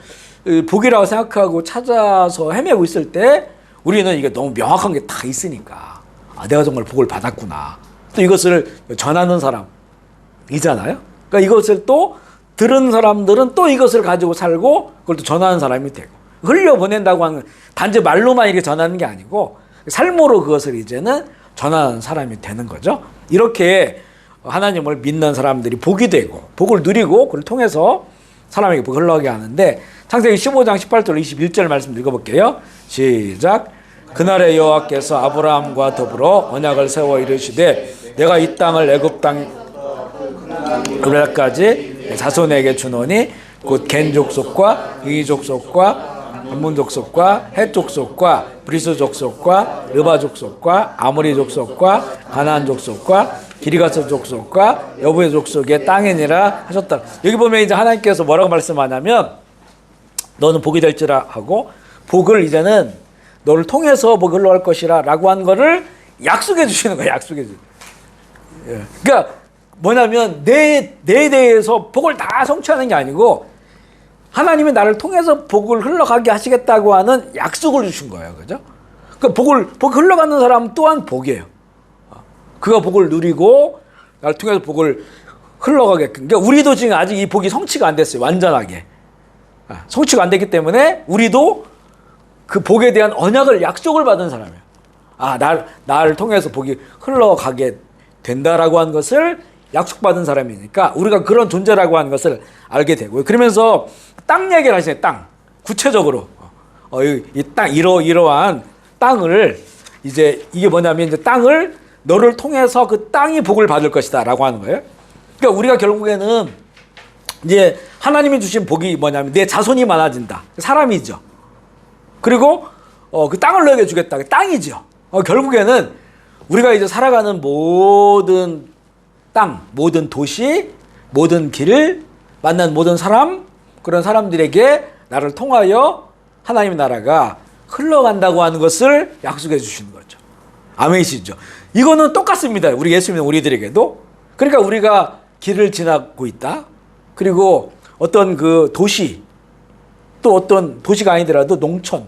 복이라고 생각하고 찾아서 헤매고 있을 때 우리는 이게 너무 명확한 게 다 있으니까 내가 정말 복을 받았구나. 또 이것을 전하는 사람이잖아요. 그러니까 이것을 또 들은 사람들은 또 이것을 가지고 살고 그걸 또 전하는 사람이 되고 흘려보낸다고 하는 단지 말로만 이렇게 전하는 게 아니고 삶으로 그것을 이제는 전하는 사람이 되는 거죠. 이렇게 하나님을 믿는 사람들이 복이 되고 복을 누리고 그걸 통해서 사람에게 복을 흘러가게 하는데 창세기 15장 18절 21절 말씀 읽어볼게요. 시작. 그날에 여호와께서 아브라함과 더불어 언약을 세워 이르시되 내가 이 땅을 애굽 땅 그날까지 자손에게 주노니 곧 겐 족속과 이 족속과 암몬 족속과 헷 족속과 브리스 족속과 르바 족속과 아모리 족속과 가나안 족속과 기리가스 족속과 여부의 족속의 땅이니라 하셨다. 여기 보면 이제 하나님께서 뭐라고 말씀하냐면 너는 복이 될지라 하고 복을 이제는 너를 통해서 복이 흘러갈 것이라 라고 한 거를 약속해 주시는 거예요. 약속해 주시는 거예요. 그러니까 뭐냐면 내 대해서 복을 다 성취하는 게 아니고 하나님이 나를 통해서 복을 흘러가게 하시겠다고 하는 약속을 주신 거예요. 그죠? 그러니까 복이 흘러가는 사람 또한 복이에요. 그가 복을 누리고 나를 통해서 복을 흘러가게끔. 그러니까 우리도 지금 아직 이 복이 성취가 안 됐어요. 완전하게. 성취가 안 됐기 때문에 우리도 그 복에 대한 언약을 약속을 받은 사람이에요. 나를 통해서 복이 흘러가게 된다라고 하는 것을 약속받은 사람이니까 우리가 그런 존재라고 하는 것을 알게 되고요. 그러면서 땅 얘기를 하시네요. 땅. 구체적으로. 이 땅, 이러한 땅을 이제 이게 뭐냐면 이제 땅을 너를 통해서 그 땅이 복을 받을 것이다 라고 하는 거예요. 그러니까 우리가 결국에는 이제 하나님이 주신 복이 뭐냐면 내 자손이 많아진다. 사람이죠. 그리고 그 땅을 너에게 주겠다. 땅이죠. 결국에는 우리가 이제 살아가는 모든 땅, 모든 도시, 모든 길을 만난 모든 사람, 그런 사람들에게 나를 통하여 하나님의 나라가 흘러간다고 하는 것을 약속해 주시는 거죠. 아멘이시죠? 이거는 똑같습니다. 우리 예수 믿는 우리들에게도. 그러니까 우리가 길을 지나고 있다. 그리고 어떤 그 도시, 또 어떤 도시가 아니더라도 농촌,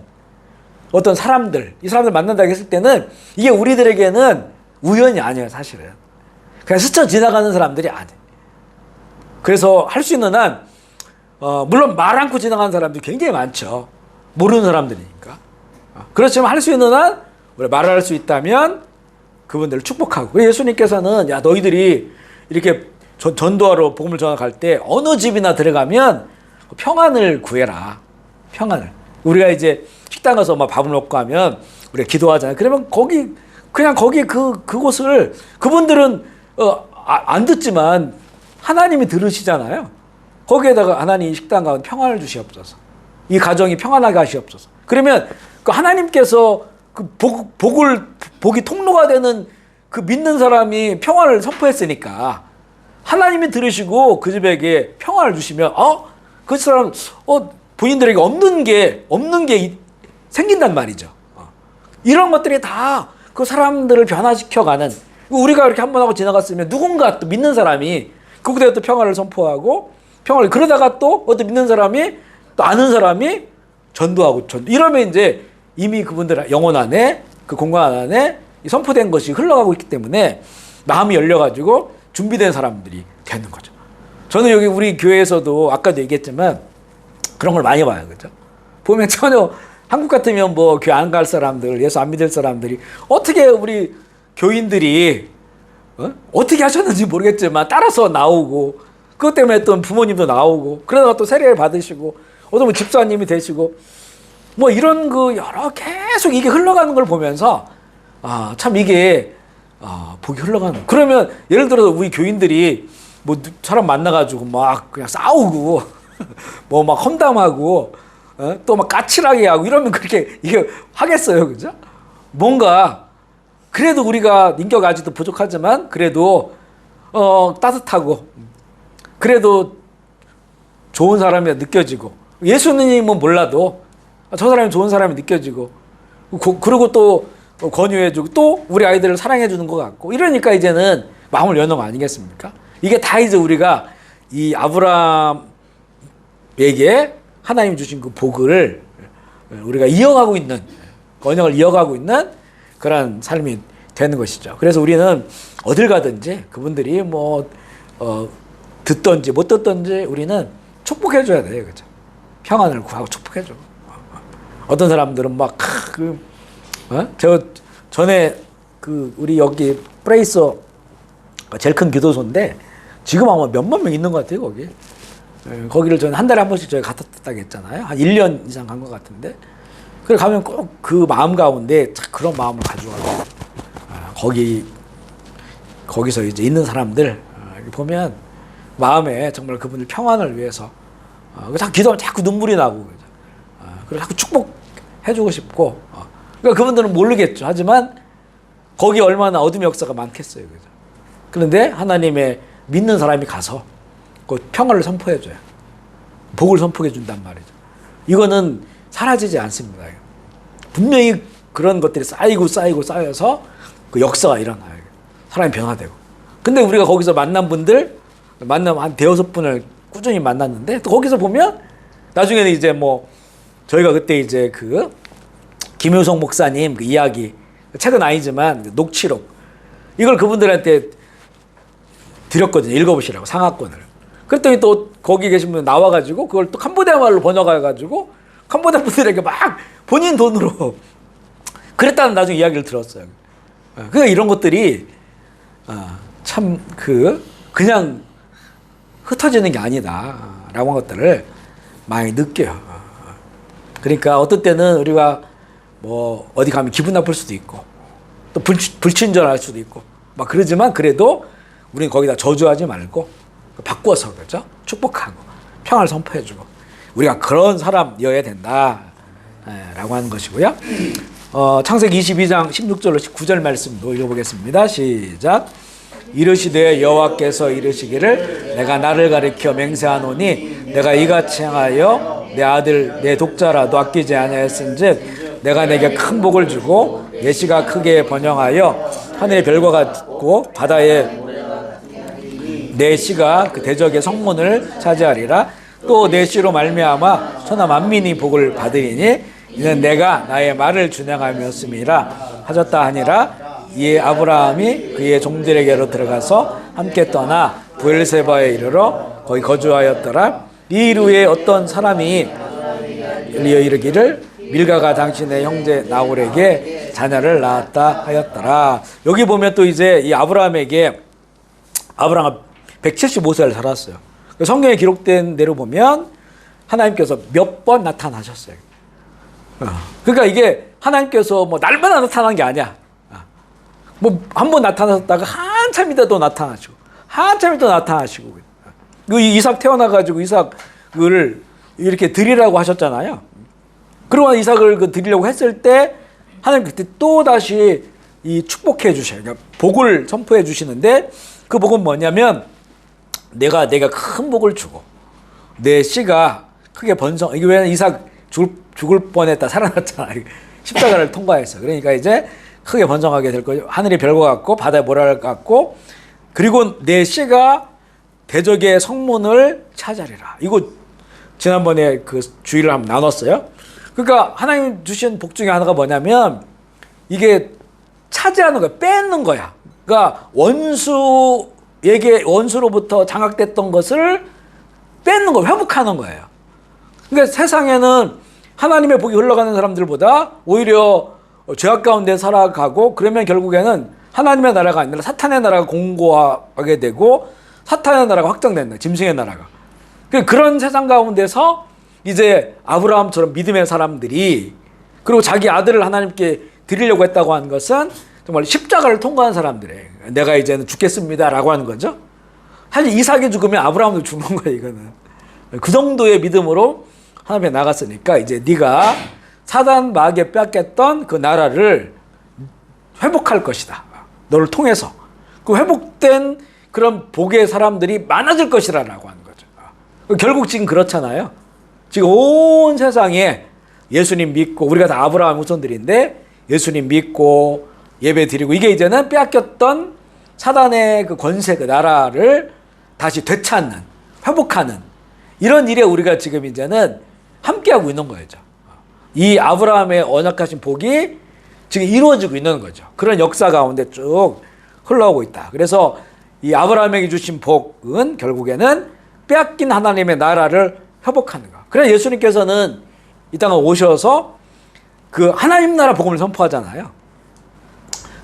어떤 사람들, 이 사람들 만난다고 했을 때는 이게 우리들에게는 우연이 아니에요, 사실은. 그냥 스쳐 지나가는 사람들이 아니에요. 그래서 할 수 있는 한, 물론 말 않고 지나가는 사람들이 굉장히 많죠. 모르는 사람들이니까. 그렇지만 할 수 있는 한, 우리가 말을 할 수 있다면 그분들을 축복하고. 예수님께서는 야, 너희들이 이렇게 전도하러 복음을 전할 때 어느 집이나 들어가면 평안을 구해라. 평안을. 우리가 이제 식당 가서 막 밥을 먹고 하면 우리가 기도하잖아요. 그러면 그냥 거기 그곳을 그분들은 안 듣지만 하나님이 들으시잖아요. 거기에다가 하나님 식당 가면 평안을 주시옵소서. 이 가정이 평안하게 하시옵소서. 그러면 그 하나님께서 그 복이 통로가 되는 그 믿는 사람이 평안을 선포했으니까 하나님이 들으시고 그 집에게 평화를 주시면 그 사람 본인들에게 없는 게 생긴단 말이죠. 이런 것들이 다 그 사람들을 변화시켜가는, 우리가 이렇게 한 번 하고 지나갔으면 누군가 또 믿는 사람이 그곳에 또 평화를 선포하고, 평화를 그러다가 또 어떤 믿는 사람이 또 아는 사람이 전도하고 이러면 이제 이미 그분들 영혼 안에, 그 공간 안에 선포된 것이 흘러가고 있기 때문에 마음이 열려가지고 준비된 사람들이 되는 거죠. 저는 여기 우리 교회에서도 아까도 얘기했지만 그런 걸 많이 봐요. 그죠? 보면 전혀 한국 같으면 뭐 교회 안 갈 사람들, 예수 안 믿을 사람들이 어떻게 우리 교인들이 어떻게 하셨는지 모르겠지만 따라서 나오고, 그것 때문에 또 부모님도 나오고, 그러다가 또 세례를 받으시고, 어떤 집사님이 되시고, 뭐 이런 그 여러 계속 이게 흘러가는 걸 보면서 참 이게 복이 흘러가는. 그러면 예를 들어서 우리 교인들이 뭐 사람 만나가지고 막 그냥 싸우고 뭐 막 험담하고 또 막 까칠하게 하고 이러면 그렇게 이게 하겠어요, 그죠? 뭔가 그래도 우리가 인격 아직도 부족하지만 그래도 따뜻하고 그래도 좋은 사람이 느껴지고, 예수님은 몰라도 저 사람이 좋은 사람이 느껴지고, 그리고 또 권유해주고 또 우리 아이들을 사랑해주는 것 같고, 이러니까 이제는 마음을 여는 거 아니겠습니까? 이게 다 이제 우리가 이 아브라함에게 하나님 주신 그 복을 우리가 이어가고 있는, 언약을 이어가고 있는 그런 삶이 되는 것이죠. 그래서 우리는 어딜 가든지 그분들이 뭐 듣던지 못 듣던지 우리는 축복해줘야 돼요, 그죠? 평안을 구하고 축복해줘. 어떤 사람들은 막 저 전에 그 우리 여기 프레이서 제일 큰 교도소인데 지금 아마 몇만 명 있는 것 같아요, 거기. 거기를 저는 한 달에 한 번씩 저희 갔다고 했잖아요. 한 1년 이상 간 것 같은데. 그래 가면 꼭 그 마음 가운데 그런 마음을 가져가고, 거기서 이제 있는 사람들 보면 마음에 정말 그분들 평안을 위해서 자꾸 기도하면 자꾸 눈물이 나고, 그리고 자꾸 축복해주고 싶고, 그러니까 그분들은 모르겠죠. 하지만 거기 얼마나 어둠의 역사가 많겠어요, 그죠? 그런데 하나님의 믿는 사람이 가서 그 평화를 선포해줘요. 복을 선포해준단 말이죠. 이거는 사라지지 않습니다. 분명히 그런 것들이 쌓여서 그 역사가 일어나요. 사람이 변화되고. 근데 우리가 거기서 만난 분들, 한 대여섯 분을 꾸준히 만났는데, 또 거기서 보면 나중에는 이제 뭐 저희가 그때 이제 그 김효성 목사님 그 이야기, 책은 아니지만 녹취록, 이걸 그분들한테 드렸거든요. 읽어보시라고, 상하권을. 그랬더니 또 거기 계신 분 나와가지고 그걸 또 캄보디아 말로 번역해가지고 캄보디아 분들에게 막 본인 돈으로 그랬다는 나중에 이야기를 들었어요. 그러니까 이런 것들이 참 그냥 흩어지는 게 아니다라고 한 것들을 많이 느껴요. 그러니까 어떤 때는 우리가 뭐 어디 가면 기분 나쁠 수도 있고 또 불친절할 수도 있고 막 그러지만, 그래도 우리는 거기다 저주하지 말고 바꾸어서, 그렇죠? 축복하고 평화를 선포해주고 우리가 그런 사람이어야 된다 라고 하는 것이고요. 창세기 22장 16절로 19절 말씀도 읽어보겠습니다. 시작. 이르시되 여호와께서 이르시기를 내가 나를 가리켜 맹세하노니 내가 이같이 행하여 내 아들 내 독자라도 아끼지 아니하였은즉 내가 내게 큰 복을 주고 내 씨가 크게 번영하여 하늘의 별과 같고 바다의 내 씨가 그 대적의 성문을 차지하리라. 또 내 씨로 말미암아 천하 만민이 복을 받으리니 이는 내가 나의 말을 준행하였음이라 하셨다 하니라. 이에 아브라함이 그의 종들에게로 들어가서 함께 떠나 브엘세바에 이르러 거기 거주하였더라. 이 이후에 어떤 사람이 이르기를 밀가가 당신의 형제 나홀에게 자녀를 낳았다 하였더라. 여기 보면 또 이제 이 아브라함에게, 아브라함 175세를 살았어요. 성경에 기록된 대로 보면 하나님께서 몇 번 나타나셨어요. 그러니까 이게 하나님께서 뭐 날마다 나타난 게 아니야. 뭐 한 번 나타나셨다가 한참 있다 또 나타나시고, 한참 있다 나타나시고. 그 이삭 태어나가지고 이삭을 이렇게 드리라고 하셨잖아요. 그리고 이삭을 그 드리려고 했을 때 하나님 그때 또 다시 이 축복해 주셔요. 그러니까 복을 선포해 주시는데, 그 복은 뭐냐면 내가 큰 복을 주고 내 씨가 크게 번성. 이게 왜 이삭 죽을 뻔했다 살아났잖아. 십자가를 통과해서. 그러니까 이제 크게 번성하게 될 거죠. 하늘의 별과 같고 바다의 모래알 같고 그리고 내 씨가 대적의 성문을 차지하리라. 이거 지난번에 그 주의를 한번 나눴어요. 그러니까 하나님 주신 복 중에 하나가 뭐냐면 이게 차지하는 거야. 뺏는 거야. 그러니까 원수로부터 장악됐던 것을 뺏는 거, 회복하는 거예요. 그러니까 세상에는 하나님의 복이 흘러가는 사람들보다 오히려 죄악 가운데 살아가고 그러면 결국에는 하나님의 나라가 아니라 사탄의 나라가 공고하게 되고 사탄의 나라가 확장된다. 짐승의 나라가. 그런 세상 가운데서 이제 아브라함처럼 믿음의 사람들이 그리고 자기 아들을 하나님께 드리려고 했다고 하는 것은 정말 십자가를 통과한 사람들이에요. 내가 이제는 죽겠습니다라고 하는 거죠. 사실 이삭이 죽으면 아브라함도 죽는 거예요. 이거는 그 정도의 믿음으로 하나님께 나갔으니까 이제 네가 사단 마귀에 빼앗겼던 그 나라를 회복할 것이다. 너를 통해서 그 회복된 그런 복의 사람들이 많아질 것이라고 하는 거죠. 결국 지금 그렇잖아요. 지금 온 세상에 예수님 믿고 우리가 다 아브라함 후손들인데 예수님 믿고 예배 드리고 이게 이제는 빼앗겼던 사단의 그 권세 그 나라를 다시 되찾는 회복하는 이런 일에 우리가 지금 이제는 함께하고 있는 거죠. 이 아브라함의 언약하신 복이 지금 이루어지고 있는 거죠. 그런 역사 가운데 쭉 흘러오고 있다. 그래서 이 아브라함에게 주신 복은 결국에는 빼앗긴 하나님의 나라를 회복하는 거. 그래서 예수님께서는 이 땅에 오셔서 그 하나님 나라 복음을 선포하잖아요.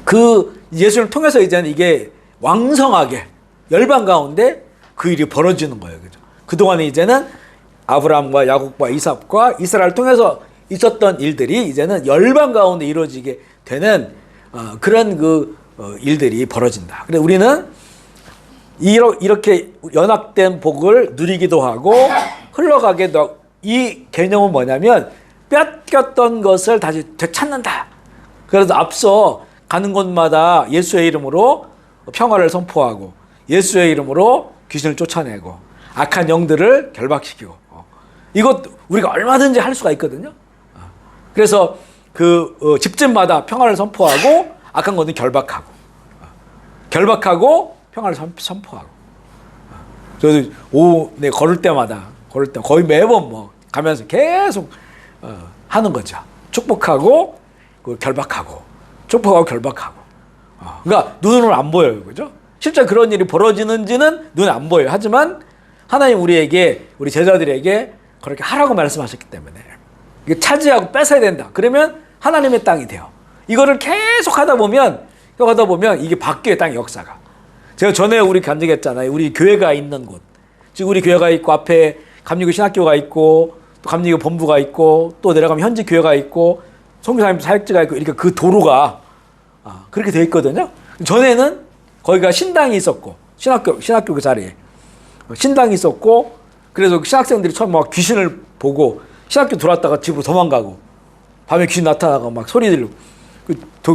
그 예수를 통해서 이제는 이게 왕성하게 열방 가운데 그 일이 벌어지는 거예요. 그죠? 그동안에 이제는 아브라함과 야곱과 이삭과 이스라엘을 통해서 있었던 일들이 이제는 열방 가운데 이루어지게 되는 그런 일들이 벌어진다. 그래서 우리는 이렇게 연합된 복을 누리기도 하고 흘러가기도 하고 이 개념은 뭐냐면 뺏겼던 것을 다시 되찾는다. 그래서 앞서 가는 곳마다 예수의 이름으로 평화를 선포하고 예수의 이름으로 귀신을 쫓아내고 악한 영들을 결박시키고 이것 우리가 얼마든지 할 수가 있거든요. 그래서 그 집집마다 평화를 선포하고 악한 것은 결박하고 평화를 선포하고 저도 오후 걸을 때마다 거의 매번 가면서 계속 하는 거죠. 축복하고 결박하고 축복하고 결박하고 그러니까 눈으로는 안 보여요. 그죠? 실제 그런 일이 벌어지는지는 눈에 안 보여요. 하지만 하나님 우리에게 우리 제자들에게 그렇게 하라고 말씀하셨기 때문에 이게 차지하고 뺏어야 된다. 그러면 하나님의 땅이 돼요. 이거를 계속 하다 보면 이게 바뀌어요. 땅의 역사가. 제가 전에 우리 간증했잖아요. 우리 교회가 있는 곳. 지금 우리 교회가 있고 앞에 감리교 신학교가 있고 또 감리교 본부가 있고 또 내려가면 현지 교회가 있고 선교사님 사역지가 있고 이렇게 그 도로가 그렇게 돼 있거든요. 전에는 거기가 신당이 있었고 신학교 그 자리에 신당이 있었고 그래서 신학생들이 처음 막 귀신을 보고 신학교 들어왔다가 집으로 도망가고 밤에 귀신 나타나고 막 소리 들리고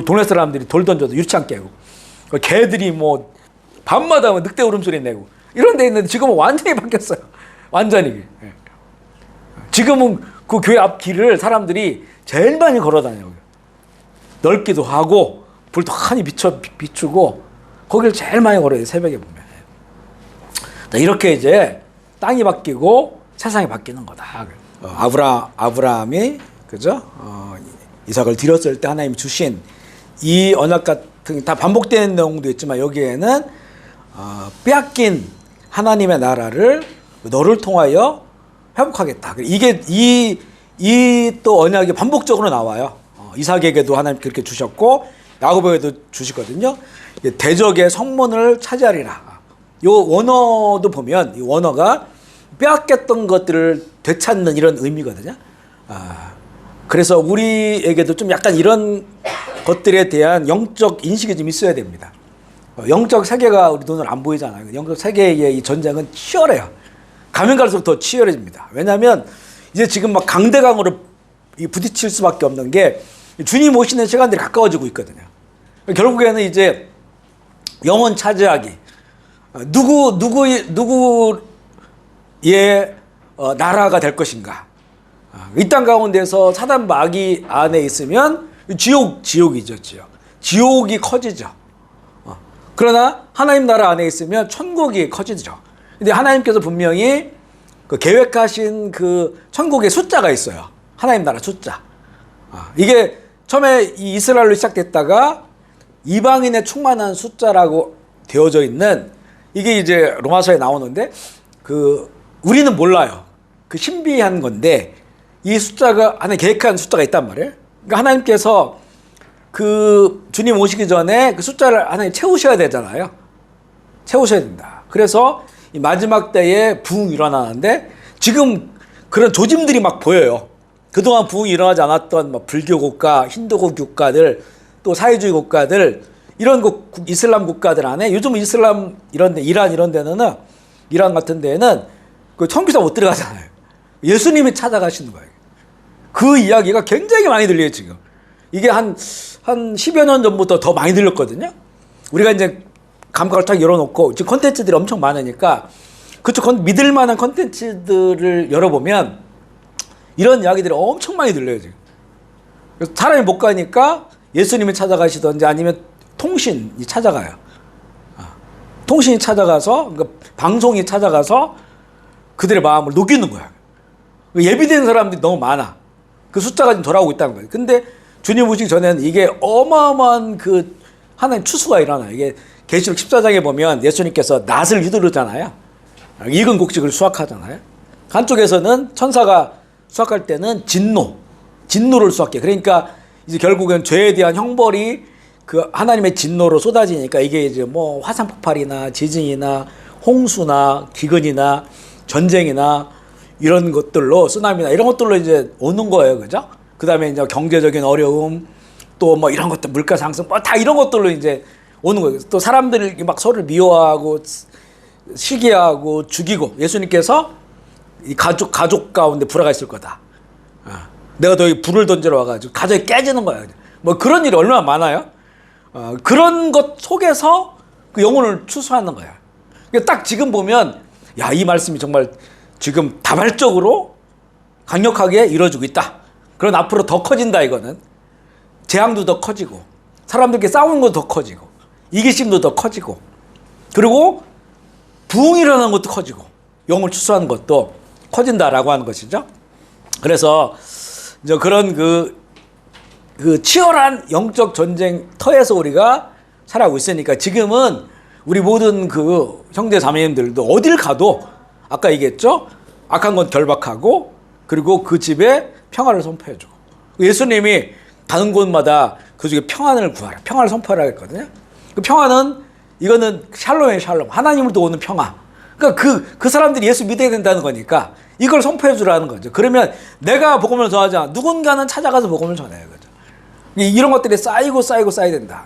동네 사람들이 돌 던져도 유리창 깨고 개들이 밤마다 늑대 울음소리 내고 이런 데 있는데 지금은 완전히 바뀌었어요. 완전히. 지금은 그 교회 앞 길을 사람들이 제일 많이 걸어 다녀요. 넓기도 하고 불도 환히 비추고 거기를 제일 많이 걸어요. 새벽에 보면. 이렇게 이제 땅이 바뀌고 세상이 바뀌는 거다. 아브라함이 그죠? 이삭을 드렸을 때 하나님이 주신 이 언약 같은 다 반복되는 내용도 있지만 여기에는 빼앗긴 하나님의 나라를 너를 통하여 회복하겠다. 이게 이 또 언약이 반복적으로 나와요. 이삭에게도 하나님 그렇게 주셨고 야곱에게도 주시거든요. 대적의 성문을 차지하리라. 요 원어도 보면 이 원어가 빼앗겼던 것들을 되찾는 이런 의미거든요. 그래서 우리에게도 좀 약간 이런 것들에 대한 영적 인식이 좀 있어야 됩니다. 영적 세계가 우리 눈을 안 보이잖아요. 영적 세계의 이 전쟁은 치열해요. 가면 갈수록 더 치열해집니다. 왜냐하면 이제 지금 막 강대강으로 부딪힐 수밖에 없는 게 주님 오시는 시간들이 가까워지고 있거든요. 결국에는 이제 영혼 차지하기, 누구의 나라가 될 것인가. 이 땅 가운데서 사단 마귀 안에 있으면 지옥이죠. 지옥이 커지죠. 그러나 하나님 나라 안에 있으면 천국이 커지죠. 근데 하나님께서 분명히 그 계획하신 그 천국의 숫자가 있어요. 하나님 나라 숫자. 이게 처음에 이 이스라엘로 시작됐다가 이방인의 충만한 숫자라고 되어져 있는 이게 이제 로마서에 나오는데 우리는 몰라요. 그 신비한 건데 이 숫자가 하나님 계획한 숫자가 있단 말이에요. 그러니까 하나님께서 그 주님 오시기 전에 그 숫자를 하나님 채우셔야 되잖아요. 채우셔야 된다. 그래서 이 마지막 때에 부흥이 일어나는데 지금 그런 조짐들이 막 보여요. 그동안 부흥이 일어나지 않았던 뭐 불교 국가, 힌두교 국가들, 또 사회주의 국가들, 이런 이슬람 국가들 안에 요즘 이슬람 이런 데, 이란 이런 데는 이란 같은 데에는 그 천국사 못 들어가잖아요. 예수님이 찾아가시는 거예요. 그 이야기가 굉장히 많이 들려요, 지금. 이게 한 10여 년 전부터 더 많이 들렸거든요. 우리가 이제 감각을 딱 열어놓고 지금 콘텐츠들이 엄청 많으니까 그쪽 믿을 만한 콘텐츠들을 열어보면 이런 이야기들이 엄청 많이 들려요, 지금. 그래서 사람이 못 가니까 예수님이 찾아가시던지 아니면 통신이 찾아가요. 통신이 찾아가서, 그러니까 방송이 찾아가서 그들의 마음을 녹이는 거야. 예비된 사람들이 너무 많아. 그 숫자가 지금 돌아오고 있다는 거예요. 근데 주님 오시기 전에는 이게 어마어마한 그 하나님 추수가 일어나요. 이게 계시록 14장에 보면 예수님께서 낫을 휘두르잖아요. 익은 곡식을 수확하잖아요. 한쪽에서는 천사가 수확할 때는 진노를 수확해. 그러니까 이제 결국은 죄에 대한 형벌이 그 하나님의 진노로 쏟아지니까 이게 이제 뭐 화산 폭발이나 지진이나 홍수나 기근이나 전쟁이나 이런 것들로 쓰나미나 이런 것들로 이제 오는 거예요. 그죠? 그 다음에 이제 경제적인 어려움 또 뭐 이런 것들 물가 상승 뭐 다 이런 것들로 이제 오는 거예요. 또 사람들이 막 서로를 미워하고 시기하고 죽이고 예수님께서 이 가족 가운데 불화가 있을 거다. 내가 너희 불을 던지러 와가지고 가족이 깨지는 거야. 뭐 그런 일이 얼마나 많아요. 그런 것 속에서 그 영혼을 추수하는 거야. 그러니까 딱 지금 보면 야, 이 말씀이 정말 지금 다발적으로 강력하게 이루어지고 있다. 그런 앞으로 더 커진다 이거는. 재앙도 더 커지고 사람들끼리 싸우는 것도 더 커지고 이기심도 더 커지고 그리고 부흥이 일어나는 것도 커지고 영을 추수하는 것도 커진다라고 하는 것이죠. 그래서 이제 그런 그 치열한 영적 전쟁터에서 우리가 살아가고 있으니까 지금은 우리 모든 그 형제 자매님들도 어딜 가도 아까 얘기했죠. 악한 건 결박하고 그리고 그 집에 평화를 선포해주고 예수님이 가는 곳마다 그 중에 평안을 구하라. 평화를 선포하라 했거든요. 그 평화는 이거는 샬롬이에요. 샬롬. 하나님으로부터 오는 평화. 그러니까 그 사람들이 예수 믿어야 된다는 거니까 이걸 선포해 주라는 거죠. 그러면 내가 복음을 전하지 않아. 누군가는 찾아가서 복음을 전해요. 그죠? 이런 것들이 쌓이고 쌓여야 된다.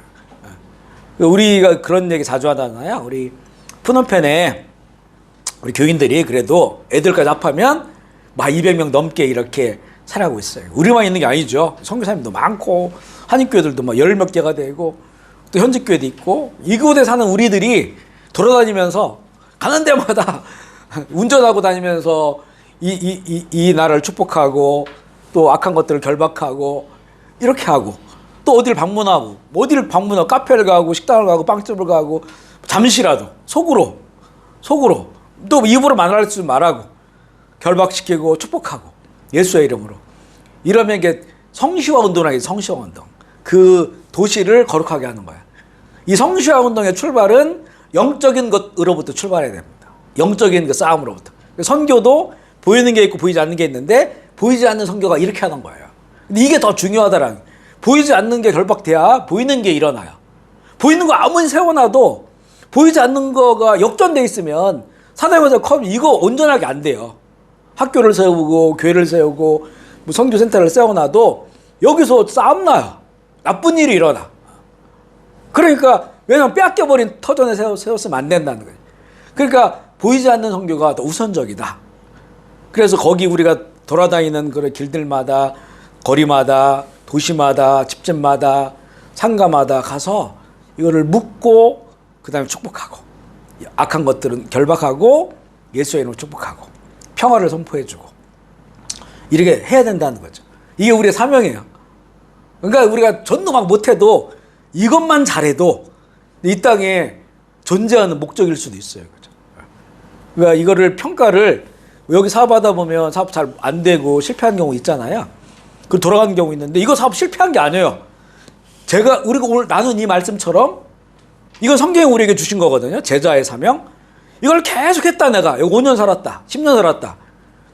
우리가 그런 얘기 자주 하잖아요. 우리 푸놈펜에 우리 교인들이 그래도 애들까지 합하면 막 200명 넘게 이렇게 살아가고 있어요. 우리만 있는 게 아니죠. 선교사님도 많고 한인교회들도 막 10몇 개가 되고 또 현직교회도 있고 이곳에 사는 우리들이 돌아다니면서 가는 데마다 운전하고 다니면서 이 나라를 축복하고 또 악한 것들을 결박하고 이렇게 하고 또 어디를 방문하고 카페를 가고 식당을 가고 빵집을 가고 잠시라도 속으로 또 입으로 말할 줄 말하고 결박시키고 축복하고 예수의 이름으로 이러면 이게 성시화 운동이라고 해서 성시화 운동 그 도시를 거룩하게 하는 거야. 이 성시화 운동의 출발은 영적인 것으로부터 출발해야 됩니다. 영적인 그 싸움으로부터. 선교도 보이는 게 있고 보이지 않는 게 있는데 보이지 않는 선교가 이렇게 하는 거예요. 근데 이게 더 중요하다라는 거예요. 보이지 않는 게 결박돼야 보이는 게 일어나요. 보이는 거 아무리 세워놔도 보이지 않는 거가 역전돼 있으면 사대모사 이거 온전하게 안 돼요. 학교를 세우고 교회를 세우고 뭐 선교센터를 세워놔도 여기서 싸움 나요. 나쁜 일이 일어나. 그러니까 왜냐면 뺏겨버린 터전에 세웠으면 안 된다는 거예요. 그러니까 보이지 않는 선교가 더 우선적이다. 그래서 거기 우리가 돌아다니는 그런 길들마다 거리마다 도시마다 집집마다 상가마다 가서 이거를 묻고 그 다음에 축복하고 악한 것들은 결박하고 예수의 이름으로 축복하고 평화를 선포해주고 이렇게 해야 된다는 거죠. 이게 우리의 사명이에요. 그러니까 우리가 전도 막 못해도 이것만 잘해도 이 땅에 존재하는 목적일 수도 있어요. 그죠? 그러니까 이거를 평가를 여기 사업하다 보면 사업 잘 안 되고 실패한 경우 있잖아요. 그 돌아가는 경우 있는데 이거 사업 실패한 게 아니에요. 우리가 오늘 나눈 이 말씀처럼 이건 성경이 우리에게 주신 거거든요. 제자의 사명. 이걸 계속 했다 내가. 5년 살았다. 10년 살았다.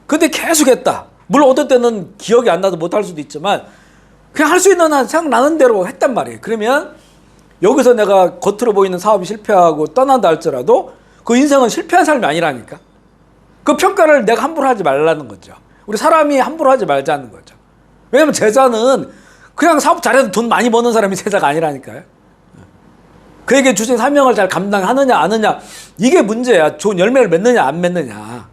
근데 계속 했다. 물론 어떤 때는 기억이 안 나도 못할 수도 있지만 그냥 할 수 있는 한 생각나는 대로 했단 말이에요. 그러면 여기서 내가 겉으로 보이는 사업이 실패하고 떠난다 할지라도 그 인생은 실패한 삶이 아니라니까. 그 평가를 내가 함부로 하지 말라는 거죠. 우리 사람이 함부로 하지 말자는 거죠. 왜냐면 제자는 그냥 사업 잘해도 돈 많이 버는 사람이 제자가 아니라니까요. 그에게 주신 사명을 잘 감당하느냐 안 하느냐 이게 문제야. 좋은 열매를 맺느냐 안 맺느냐.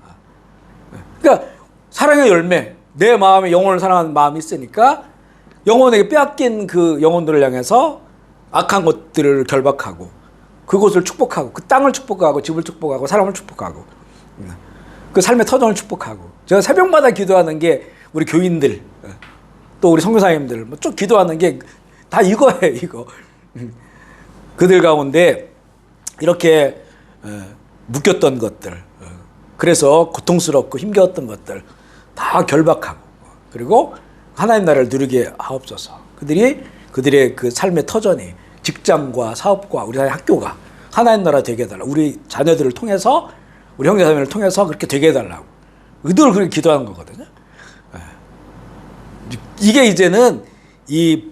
그러니까 사랑의 열매, 내 마음에 영혼을 사랑하는 마음이 있으니까 영혼에게 빼앗긴 그 영혼들을 향해서 악한 것들을 결박하고 그곳을 축복하고 그 땅을 축복하고 집을 축복하고 사람을 축복하고 그 삶의 터전을 축복하고 제가 새벽마다 기도하는 게 우리 교인들 또 우리 선교사님들 쭉 기도하는 게 다 이거예요. 이거 그들 가운데 이렇게 묶였던 것들 그래서 고통스럽고 힘겨웠던 것들 다 결박하고 그리고 하나님 나라를 누리게 하옵소서. 그들의 그 삶의 터전이 직장과 사업과 우리 학교가 하나님 나라 되게 해달라. 우리 자녀들을 통해서 우리 형제자매를 통해서 그렇게 되게 해달라고 늘 그렇게 기도하는 거거든요. 이게 이제는 이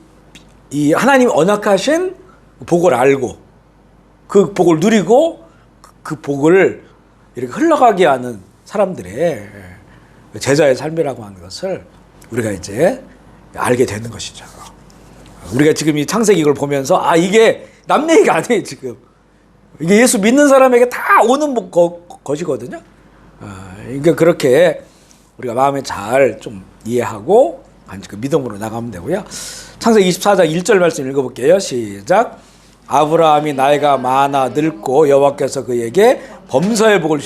하나님 언약하신 복을 알고 그 복을 누리고 그 복을 이렇게 흘러가게 하는 사람들의 제자의 삶이라고 하는 것을 우리가 이제 알게 되는 것이죠. 우리가 지금 이 창세기 이걸 보면서 이게 남 얘기가 아니에요. 지금 이게 예수 믿는 사람에게 다 오는 것이거든요. 그러니까 그렇게 우리가 마음에 잘 좀 이해하고 그 믿음으로 나가면 되고요. 창세기 24장 1절 말씀 읽어볼게요. 시작. 아브라함이 나이가 많아 늙고 여호와께서 그에게 범사의 복을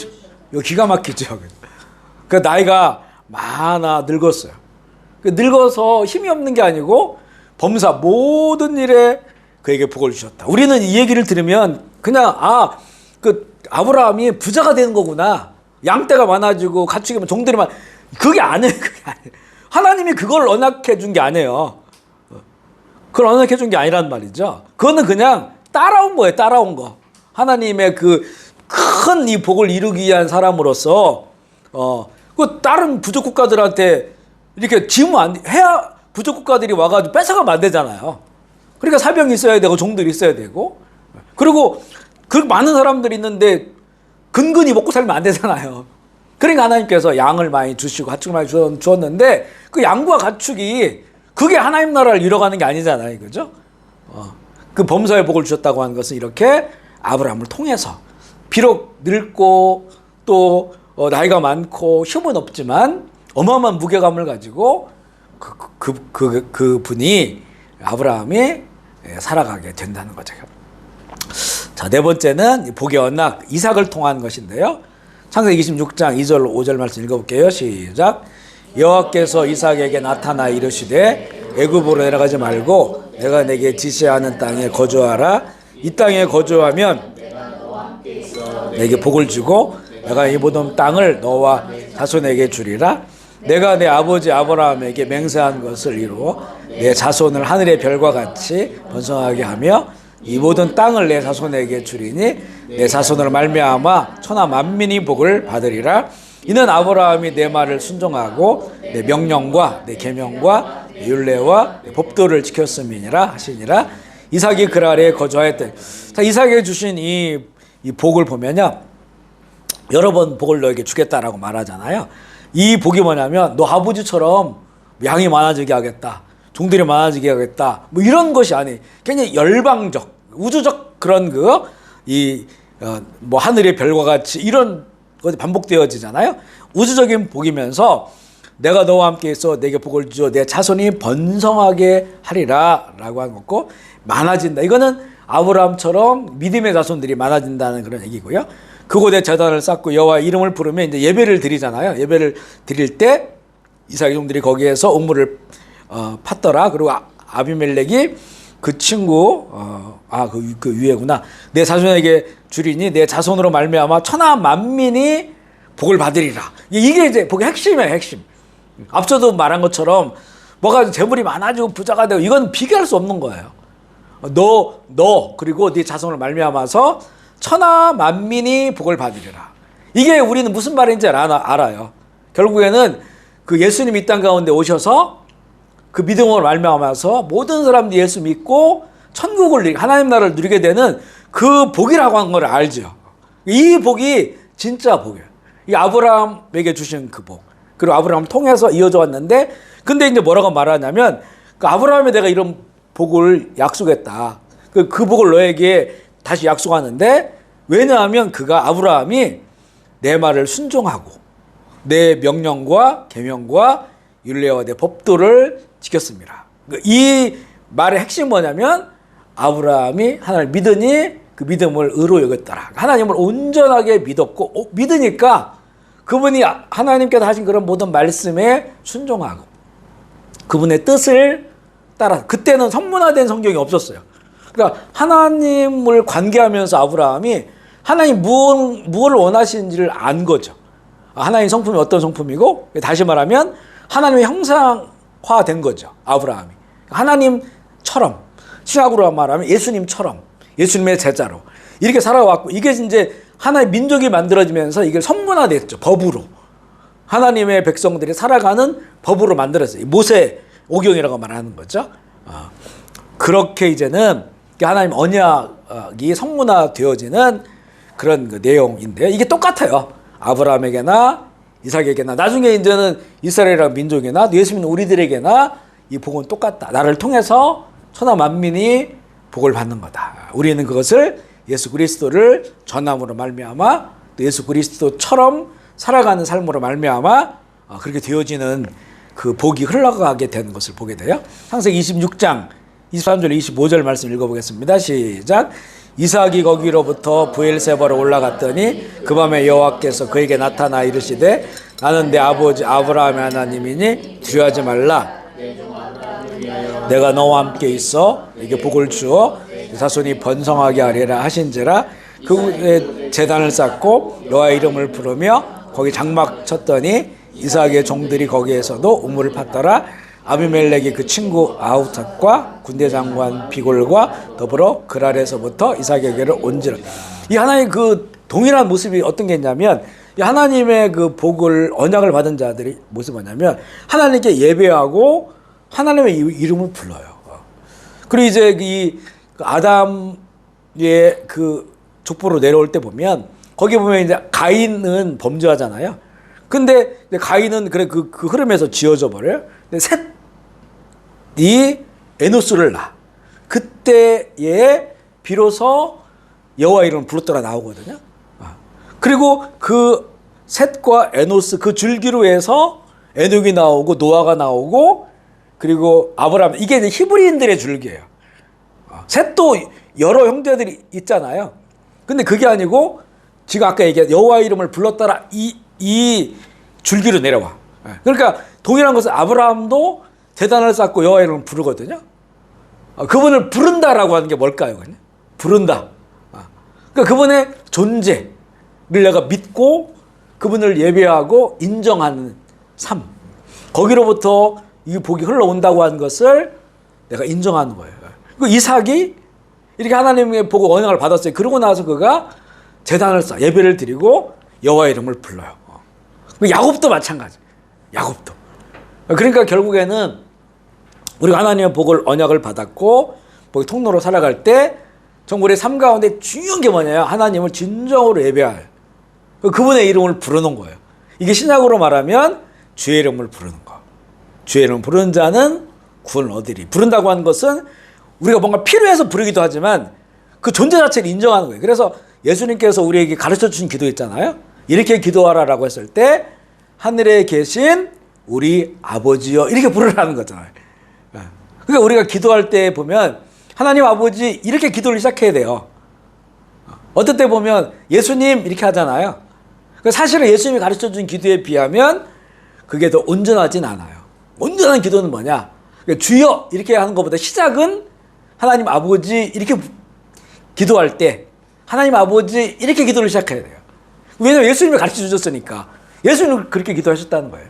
이거 기가 막히죠. 그 나이가 많아 늙었어요. 늙어서 힘이 없는 게 아니고 범사 모든 일에 그에게 복을 주셨다. 우리는 이 얘기를 들으면 그냥 그 아브라함이 부자가 되는 거구나. 양떼가 많아지고 가축이 종들이 그게 아니에요. 그게 아니에요. 하나님이 그걸 언약해 준 게 아니에요. 그걸 언약해 준 게 아니란 말이죠. 그거는 그냥 따라온 거예요. 따라온 거. 하나님의 그 큰 이 복을 이루기 위한 사람으로서 그 다른 부족 국가들한테 이렇게 지으면 해야 부족 국가들이 와가지고 뺏어가면 안 되잖아요. 그러니까 사병이 있어야 되고 종들이 있어야 되고 그리고 그 많은 사람들이 있는데 근근히 먹고 살면 안 되잖아요. 그러니까 하나님께서 양을 많이 주시고 가축을 많이 주었는데 그 양과 가축이 그게 하나님 나라를 이뤄가는 게 아니잖아요. 그죠? 그 범사의 복을 주셨다고 하는 것은 이렇게 아브라함을 통해서 비록 늙고 또 나이가 많고 힘은 없지만 어마어마한 무게감을 가지고 그 분이 아브라함이 살아가게 된다는 거죠. 자, 네 번째는 복의 언약 이삭을 통한 것인데요. 창세기 26장 2절 5절 말씀 읽어볼게요. 시작. 여호와께서 이삭에게 나타나 이르시되 애굽으로 내려가지 말고 내가 내게 지시하는 땅에 거주하라. 이 땅에 거주하면 내게 복을 주고 내가 이 모든 땅을 너와 자손에게 주리라. 내가 내 아버지 아브라함에게 맹세한 것을 이루어 내 자손을 하늘의 별과 같이 번성하게 하며 이 모든 땅을 내 자손에게 주리니 내 자손으로 말미암아 천하 만민이 복을 받으리라. 이는 아브라함이 내 말을 순종하고 내 명령과 내 계명과 내 율례와 내 법도를 지켰음이니라 하시니라. 이삭이 그랄에 거주하였대. 자, 이삭에게 주신 이 복을 보면요, 여러 번 복을 너에게 주겠다라고 말하잖아요. 이 복이 뭐냐면 너 아버지처럼 양이 많아지게 하겠다, 종들이 많아지게 하겠다, 뭐 이런 것이 아니, 굉장히 열방적 우주적 그런 뭐 하늘의 별과 같이 이런 것이 반복되어지잖아요. 우주적인 복이면서 내가 너와 함께 있어 내게 복을 주어 내 자손이 번성하게 하리라 라고 한 거고, 많아진다, 이거는 아브라함처럼 믿음의 자손들이 많아진다는 그런 얘기고요. 그곳에 제단을 쌓고 여호와 이름을 부르면 이제 예배를 드리잖아요. 예배를 드릴 때 이삭의 종들이 거기에서 우물을 팠더라. 그리고 아비멜렉이 그 친구 그 위에구나. 내 자손에게 주리니 내 자손으로 말미암아 천하 만민이 복을 받으리라. 이게 이제 복의 핵심이에요. 핵심. 앞서도 말한 것처럼 뭐가 재물이 많아지고 부자가 되고 이건 비교할 수 없는 거예요. 너 그리고 네 자손을 말미암아서 천하 만민이 복을 받으리라. 이게 우리는 무슨 말인지 알아요. 결국에는 그 예수님 이 땅 가운데 오셔서 그 믿음으로 말미암아서 모든 사람들이 예수 믿고 천국을 하나님 나라를 누리게 되는 그 복이라고 하는 걸 알죠. 이 복이 진짜 복이에요. 이 아브라함에게 주신 그 복. 그리고 아브라함을 통해서 이어져 왔는데 근데 이제 뭐라고 말하냐면 그 아브라함에 내가 이런 복을 약속했다. 그 복을 너에게 다시 약속하는데 왜냐하면 아브라함이 내 말을 순종하고 내 명령과 계명과 율례와 내 법도를 지켰습니다. 이 말의 핵심이 뭐냐면 아브라함이 하나님을 믿으니 그 믿음을 의로 여겼더라. 하나님을 온전하게 믿었고 믿으니까 그분이 하나님께서 하신 그런 모든 말씀에 순종하고 그분의 뜻을 따라 그때는 선문화된 성경이 없었어요. 그러니까 하나님을 관계하면서 아브라함이 하나님 무엇을 원하시는지를 안 거죠. 하나님 성품이 어떤 성품이고 다시 말하면 하나님의 형상화된 거죠. 아브라함이. 하나님처럼 신약으로 말하면 예수님처럼 예수님의 제자로 이렇게 살아왔고 이게 이제 하나의 민족이 만들어지면서 이게 선문화됐죠. 법으로. 하나님의 백성들이 살아가는 법으로 만들었어요. 모세 오경이라고 말하는 거죠. 그렇게 이제는 하나님 언약이 성문화되어지는 그런 그 내용인데 이게 똑같아요. 아브라함에게나 이삭에게나 나중에 이제는 이스라엘이라는 민족이나 예수 믿는 우리들에게나 이 복은 똑같다. 나를 통해서 천하 만민이 복을 받는 거다. 우리는 그것을 예수 그리스도를 전함으로 말미암아 또 예수 그리스도처럼 살아가는 삶으로 말미암아 그렇게 되어지는 그 복이 흘러가게 되는 것을 보게 돼요. 창세기 26장 23절 25절 말씀 읽어보겠습니다. 시작. 이삭이 거기로부터 브엘세바로 올라갔더니 그 밤에 여호와께서 그에게 나타나 이르시되 나는 내 아버지 아브라함의 하나님이니 두려워하지 말라. 내가 너와 함께 있어 네게 복을 주어 자손이 번성하게 하리라 하신지라. 그의 제단을 쌓고 여호와의 이름을 부르며 거기 장막 쳤더니 이삭의 종들이 거기에서도 우물을 팠더라. 아비멜렉이 그 친구 아우탁과 군대 장관 비골과 더불어 그랄에서부터 이삭에게로 온지라. 이 하나의 그 동일한 모습이 어떤 게 있냐면 이 하나님의 그 복을 언약을 받은 자들이 모습이 뭐냐면 하나님께 예배하고 하나님의 이름을 불러요. 그리고 이제 이 아담의 그 족보로 내려올 때 보면 거기 보면 이제 가인은 범죄하잖아요. 근데 가인은 그래 그 흐름에서 지어져 버려요. 근데 셋이 에노스를 낳아. 그때에 비로소 여호와 이름을 불렀더라 나오거든요. 그리고 그 셋과 에노스 그 줄기로 해서 에녹이 나오고 노아가 나오고 그리고 아브라함 이게 이제 히브리인들의 줄기예요. 셋도 여러 형제들이 있잖아요. 근데 그게 아니고 지금 아까 얘기한 여호와 이름을 불렀더라 이 줄기로 내려와. 그러니까 동일한 것은 아브라함도 제단을 쌓고 여호와 이름을 부르거든요. 그분을 부른다라고 하는 게 뭘까요? 그냥? 부른다. 그러니까 그분의 존재를 내가 믿고 그분을 예배하고 인정하는 삶. 거기로부터 이 복이 흘러온다고 하는 것을 내가 인정하는 거예요. 그 이삭이 이렇게 하나님의 복을 언약을 받았어요. 그러고 나서 그가 제단을 쌓아 예배를 드리고 여호와 이름을 불러요. 야곱도 마찬가지. 야곱도. 그러니까 결국에는 우리가 하나님의 복을 언약을 받았고 복의 통로로 살아갈 때 정말 우리의 삶 가운데 중요한 게 뭐냐면 하나님을 진정으로 예배할 그분의 이름을 부르는 거예요. 이게 신약으로 말하면 주의 이름을 부르는 거. 주의 이름을 부르는 자는 구원을 얻으리. 부른다고 하는 것은 우리가 뭔가 필요해서 부르기도 하지만 그 존재 자체를 인정하는 거예요. 그래서 예수님께서 우리에게 가르쳐 주신 기도 있잖아요. 이렇게 기도하라라고 했을 때 하늘에 계신 우리 아버지여 이렇게 부르라는 거잖아요. 그러니까 우리가 기도할 때 보면 하나님 아버지 이렇게 기도를 시작해야 돼요. 어떨 때 보면 예수님 이렇게 하잖아요. 사실은 예수님이 가르쳐준 기도에 비하면 그게 더 온전하진 않아요. 온전한 기도는 뭐냐? 주여 이렇게 하는 것보다 시작은 하나님 아버지 이렇게 기도할 때 하나님 아버지 이렇게 기도를 시작해야 돼요. 왜냐하면 예수님이 가르쳐 주셨으니까. 예수님은 그렇게 기도하셨다는 거예요.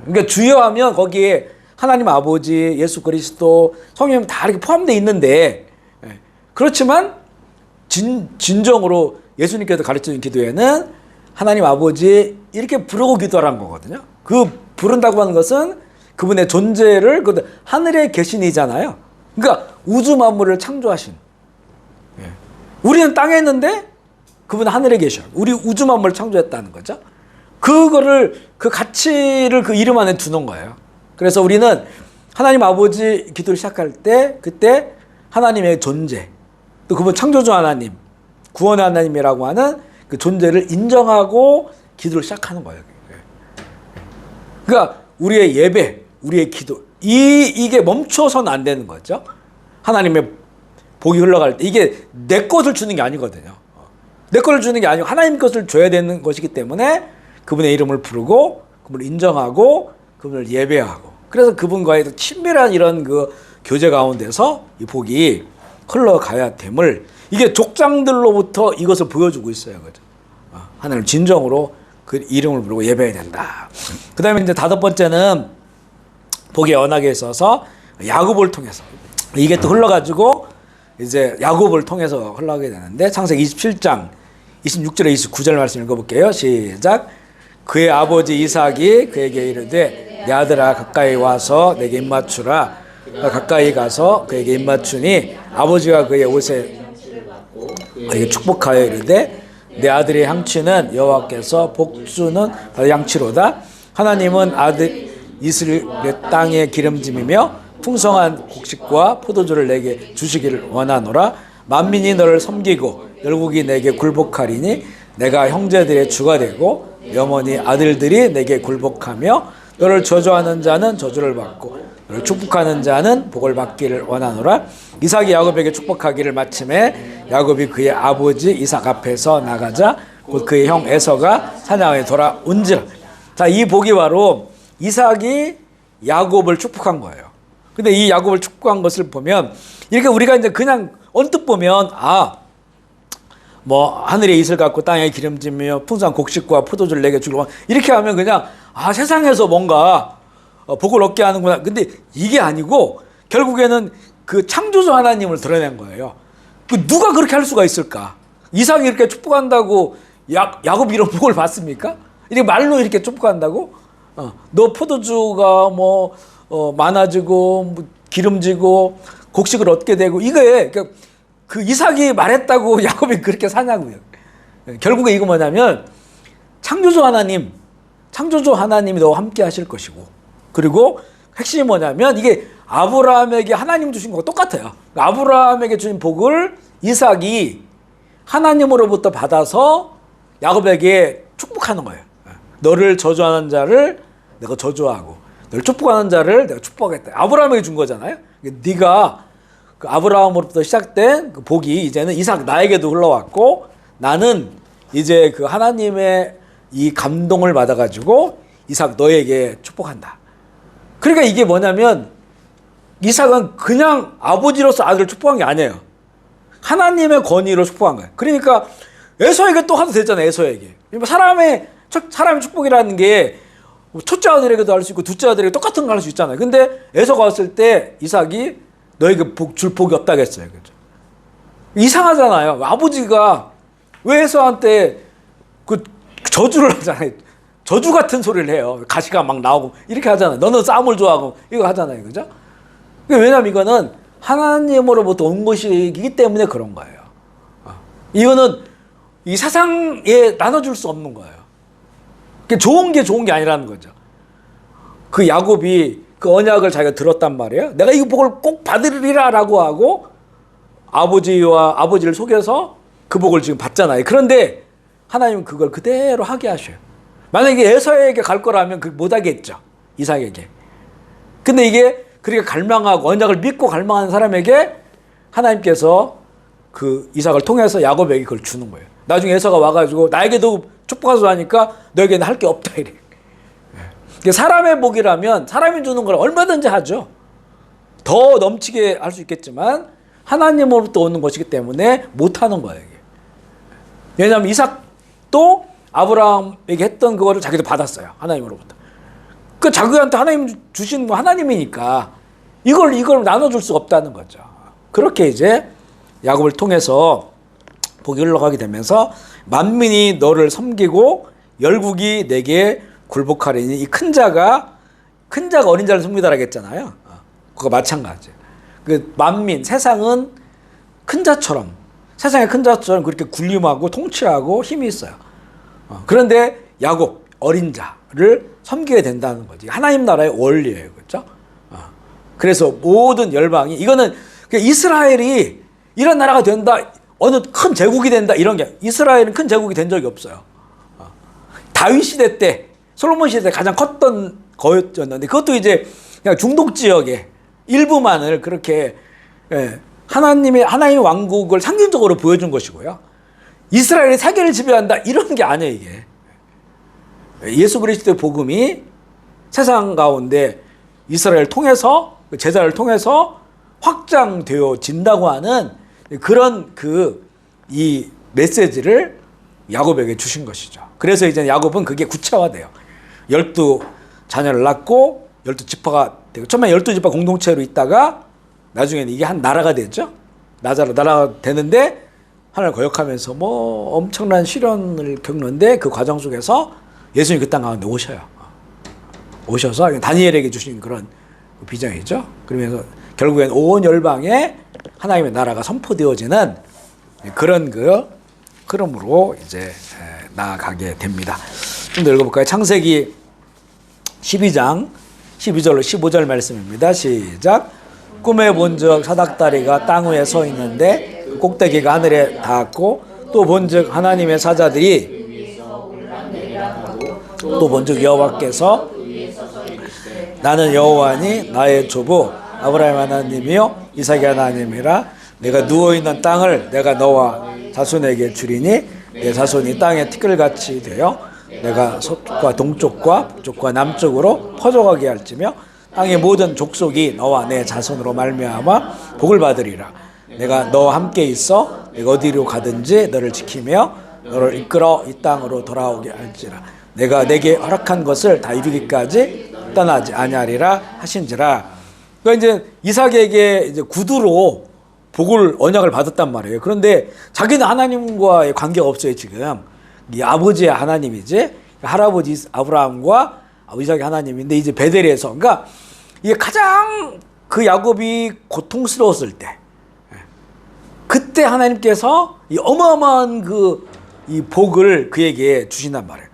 그러니까 주여 하면 거기에 하나님 아버지, 예수 그리스도, 성령 다 이렇게 포함되어 있는데, 그렇지만 진정으로 예수님께서 가르쳐준 기도에는 하나님 아버지 이렇게 부르고 기도하라는 거거든요. 그 부른다고 하는 것은 그분의 존재를 하늘에 계신 이잖아요. 그러니까 우주 만물을 창조하신. 우리는 땅에 있는데 그분은 하늘에 계셔. 우리 우주 만물을 창조했다는 거죠. 그거를 그 가치를 그 이름 안에 두는 거예요. 그래서 우리는 하나님 아버지 기도를 시작할 때 그때 하나님의 존재, 또 그분 창조주 하나님, 구원의 하나님이라고 하는 그 존재를 인정하고 기도를 시작하는 거예요. 그러니까 우리의 예배, 우리의 기도, 이게 멈춰서는 안 되는 거죠. 하나님의 복이 흘러갈 때 이게 내 것을 주는 게 아니거든요. 내 것을 주는 게 아니고 하나님 것을 줘야 되는 것이기 때문에 그분의 이름을 부르고 그분을 인정하고 그분을 예배하고, 그래서 그분과의 친밀한 이런 그 교제 가운데서 이 복이 흘러가야 됨을, 이게 족장들로부터 이것을 보여주고 있어요. 그죠? 하나님 진정으로 그 이름을 부르고 예배해야 된다. 그 다음에 이제 다섯 번째는 복의 언약에 있어서 야곱을 통해서, 이게 또 흘러가지고 이제 야곱을 통해서 흘러가게 되는데, 창세기 27장 26절에 29절 말씀 읽어볼게요. 시작. 그의 아버지 이삭이 그에게 이르되 내 아들아 가까이 와서 내게 입맞추라. 가까이 가서 그에게 입맞추니 아버지가 그의 옷에 그에게 축복하여 이르되 내 아들의 향취는 여호와께서 복주는 양치로다. 하나님은 아들 이스라엘 땅의 기름짐이며 풍성한 곡식과 포도주를 내게 주시기를 원하노라. 만민이 너를 섬기고 열국이 내게 굴복하리니 내가 형제들의 주가 되고 염원이 아들들이 내게 굴복하며 너를 저주하는 자는 저주를 받고 너를 축복하는 자는 복을 받기를 원하노라. 이삭이 야곱에게 축복하기를 마침에 야곱이 그의 아버지 이삭 앞에서 나가자 곧 그의 형 에서가 사냥에 돌아온지라. 자, 이 복이 바로 이삭이 야곱을 축복한 거예요. 근데 이 야곱을 축복한 것을 보면 이렇게 우리가 이제 그냥 언뜻 보면 뭐 하늘에 이슬 같고 땅에 기름짐이며 풍성한 곡식과 포도주를 내게 주고 이렇게 하면 그냥 세상에서 뭔가 복을 얻게 하는구나. 근데 이게 아니고 결국에는 그 창조주 하나님을 드러낸 거예요. 누가 그렇게 할 수가 있을까? 이삭이 이렇게 축복한다고 야곱이 이런 복을 받습니까? 이렇게 말로 이렇게 축복한다고? 너 포도주가 많아지고 기름지고 곡식을 얻게 되고, 이거에 그 이삭이 말했다고 야곱이 그렇게 사냐고요. 결국에 이거 뭐냐면 창조주 하나님이 너와 함께 하실 것이고, 그리고 핵심이 뭐냐면 이게 아브라함에게 하나님 주신 거와 똑같아요. 아브라함에게 주신 복을 이삭이 하나님으로부터 받아서 야곱에게 축복하는 거예요. 너를 저주하는 자를 내가 저주하고 너를 축복하는 자를 내가 축복하겠다. 아브라함에게 준 거잖아요. 네가 그 아브라함으로부터 시작된 그 복이 이제는 이삭 나에게도 흘러왔고, 나는 이제 그 하나님의 이 감동을 받아가지고 이삭 너에게 축복한다. 그러니까 이게 뭐냐면 이삭은 그냥 아버지로서 아들을 축복한 게 아니에요. 하나님의 권위로 축복한 거예요. 그러니까 에서에게 또 하도 됐잖아요. 에서에게. 사람의 축복이라는 게 첫째 아들에게도 할 수 있고 둘째 아들에게 똑같은 걸 할 수 있잖아요. 근데 에서가 왔을 때 이삭이 너에게 줄 복이 없다겠어요. 그죠? 이상하잖아요. 아버지가 왜 에서한테 그 저주를 하잖아요. 저주 같은 소리를 해요. 가시가 막 나오고 이렇게 하잖아요. 너는 싸움을 좋아하고 이거 하잖아요. 그죠? 왜냐면 이거는 하나님으로부터 온 것이기 때문에 그런 거예요. 이거는 이 세상에 나눠줄 수 없는 거예요. 좋은 게 아니라는 거죠. 그 야곱이 그 언약을 자기가 들었단 말이에요. 내가 이 복을 꼭 받으리라 라고 하고 아버지를 속여서 그 복을 지금 받잖아요. 그런데 하나님은 그걸 그대로 하게 하셔요. 만약에 에서에게 갈 거라면 못 하겠죠. 이삭에게. 근데 이게 그렇게 갈망하고 언약을 믿고 갈망하는 사람에게 하나님께서 그 이삭을 통해서 야곱에게 그걸 주는 거예요. 나중에 에서가 와가지고 나에게도 축복하소서 하니까 너에게는 할 게 없다 이래. 사람의 복이라면 사람이 주는 걸 얼마든지 하죠. 더 넘치게 할 수 있겠지만 하나님으로부터 오는 것이기 때문에 못하는 거예요. 이게. 왜냐하면 이삭도 아브라함에게 했던 그거를 자기도 받았어요. 하나님으로부터. 그 자기한테 하나님 주신 거 하나님이니까 이걸 나눠줄 수가 없다는 거죠. 그렇게 이제 야곱을 통해서 복이 흘러가게 되면서 만민이 너를 섬기고 열국이 내게 굴복하리니 이 큰 자가 어린 자를 섬기다라고 했잖아요. 그거 마찬가지예요. 그 만민 세상은 큰 자처럼 세상의 큰 자처럼 그렇게 군림하고 통치하고 힘이 있어요. 그런데 야곱 어린 자를 섬기게 된다는 거지. 하나님 나라의 원리예요, 그렇죠? 그래서 모든 열방이 이거는 이스라엘이 이런 나라가 된다, 어느 큰 제국이 된다 이런 게 이스라엘은 큰 제국이 된 적이 없어요. 다윗 시대 때, 솔로몬 시대 때 가장 컸던 거였는데 그것도 이제 그냥 중동 지역의 일부만을 그렇게 하나님의 왕국을 상징적으로 보여준 것이고요. 이스라엘이 세계를 지배한다 이런 게 아니에요, 이게. 예수 그리스도의 복음이 세상 가운데 이스라엘을 통해서 제자를 통해서 확장되어진다고 하는 그런 이 메시지를 야곱에게 주신 것이죠. 그래서 이제 야곱은 그게 구체화돼요. 12자녀를 낳고 12지파가 되고 처음에 12지파 공동체로 있다가 나중에는 이게 한 나라가 되죠. 나라가 되는데 하나님을 거역하면서 뭐 엄청난 시련을 겪는데 그 과정 속에서 예수님이 그 땅 가운데 오셔서 다니엘에게 주신 그런 비전이죠. 그러면서 결국엔 온 열방에 하나님의 나라가 선포되어지는 그런 흐름으로 이제 나아가게 됩니다. 좀 더 읽어볼까요? 창세기 12장 12절로 15절 말씀입니다. 시작. 꿈에 본즉 사닥다리가 땅 위에 서 있는데 그 꼭대기가 하늘에 닿았고 또 본즉 하나님의 사자들이 또 본즉 여호와께서 나는 여호와니 나의 조부 아브라함 하나님이요 이삭의 하나님이라 내가 누워있는 땅을 내가 너와 자손에게 주리니 내 자손이 땅의 티끌같이 되어 내가 서쪽과 동쪽과 북쪽과 남쪽으로 퍼져가게 할지며 땅의 모든 족속이 너와 내 자손으로 말미암아 복을 받으리라. 내가 너와 함께 있어 내가 어디로 가든지 너를 지키며 너를 이끌어 이 땅으로 돌아오게 할지라. 내가 내게 허락한 것을 다 이루기까지 떠나지 아니하리라 하신지라. 그러니까 이제 이삭에게 이제 구두로 언약을 받았단 말이에요. 그런데 자기는 하나님과의 관계가 없어요, 지금. 이 아버지의 하나님이지, 할아버지 아브라함과 이삭의 하나님인데 이제 베델에서, 그러니까 이게 가장 그 야곱이 고통스러웠을 때, 그때 하나님께서 이 어마어마한 이 복을 그에게 주신단 말이에요.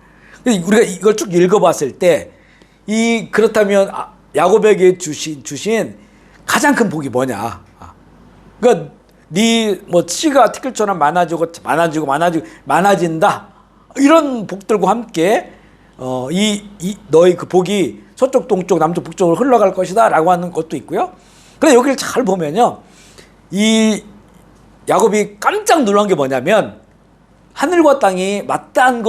우리가 이걸 쭉 읽어봤을 때, 그렇다면 야곱에게 주신 가장 큰 복이 뭐냐? 그러니까 씨가 티끌처럼 많아진다. 이런 복들과 함께 너의 그 복이 서쪽, 동쪽, 남쪽, 북쪽으로 흘러갈 것이다라고 하는 것도 있고요. 그런데 여기를 잘 보면요, 이 야곱이 깜짝 놀란 게 뭐냐면 하늘과 땅이 맞닿은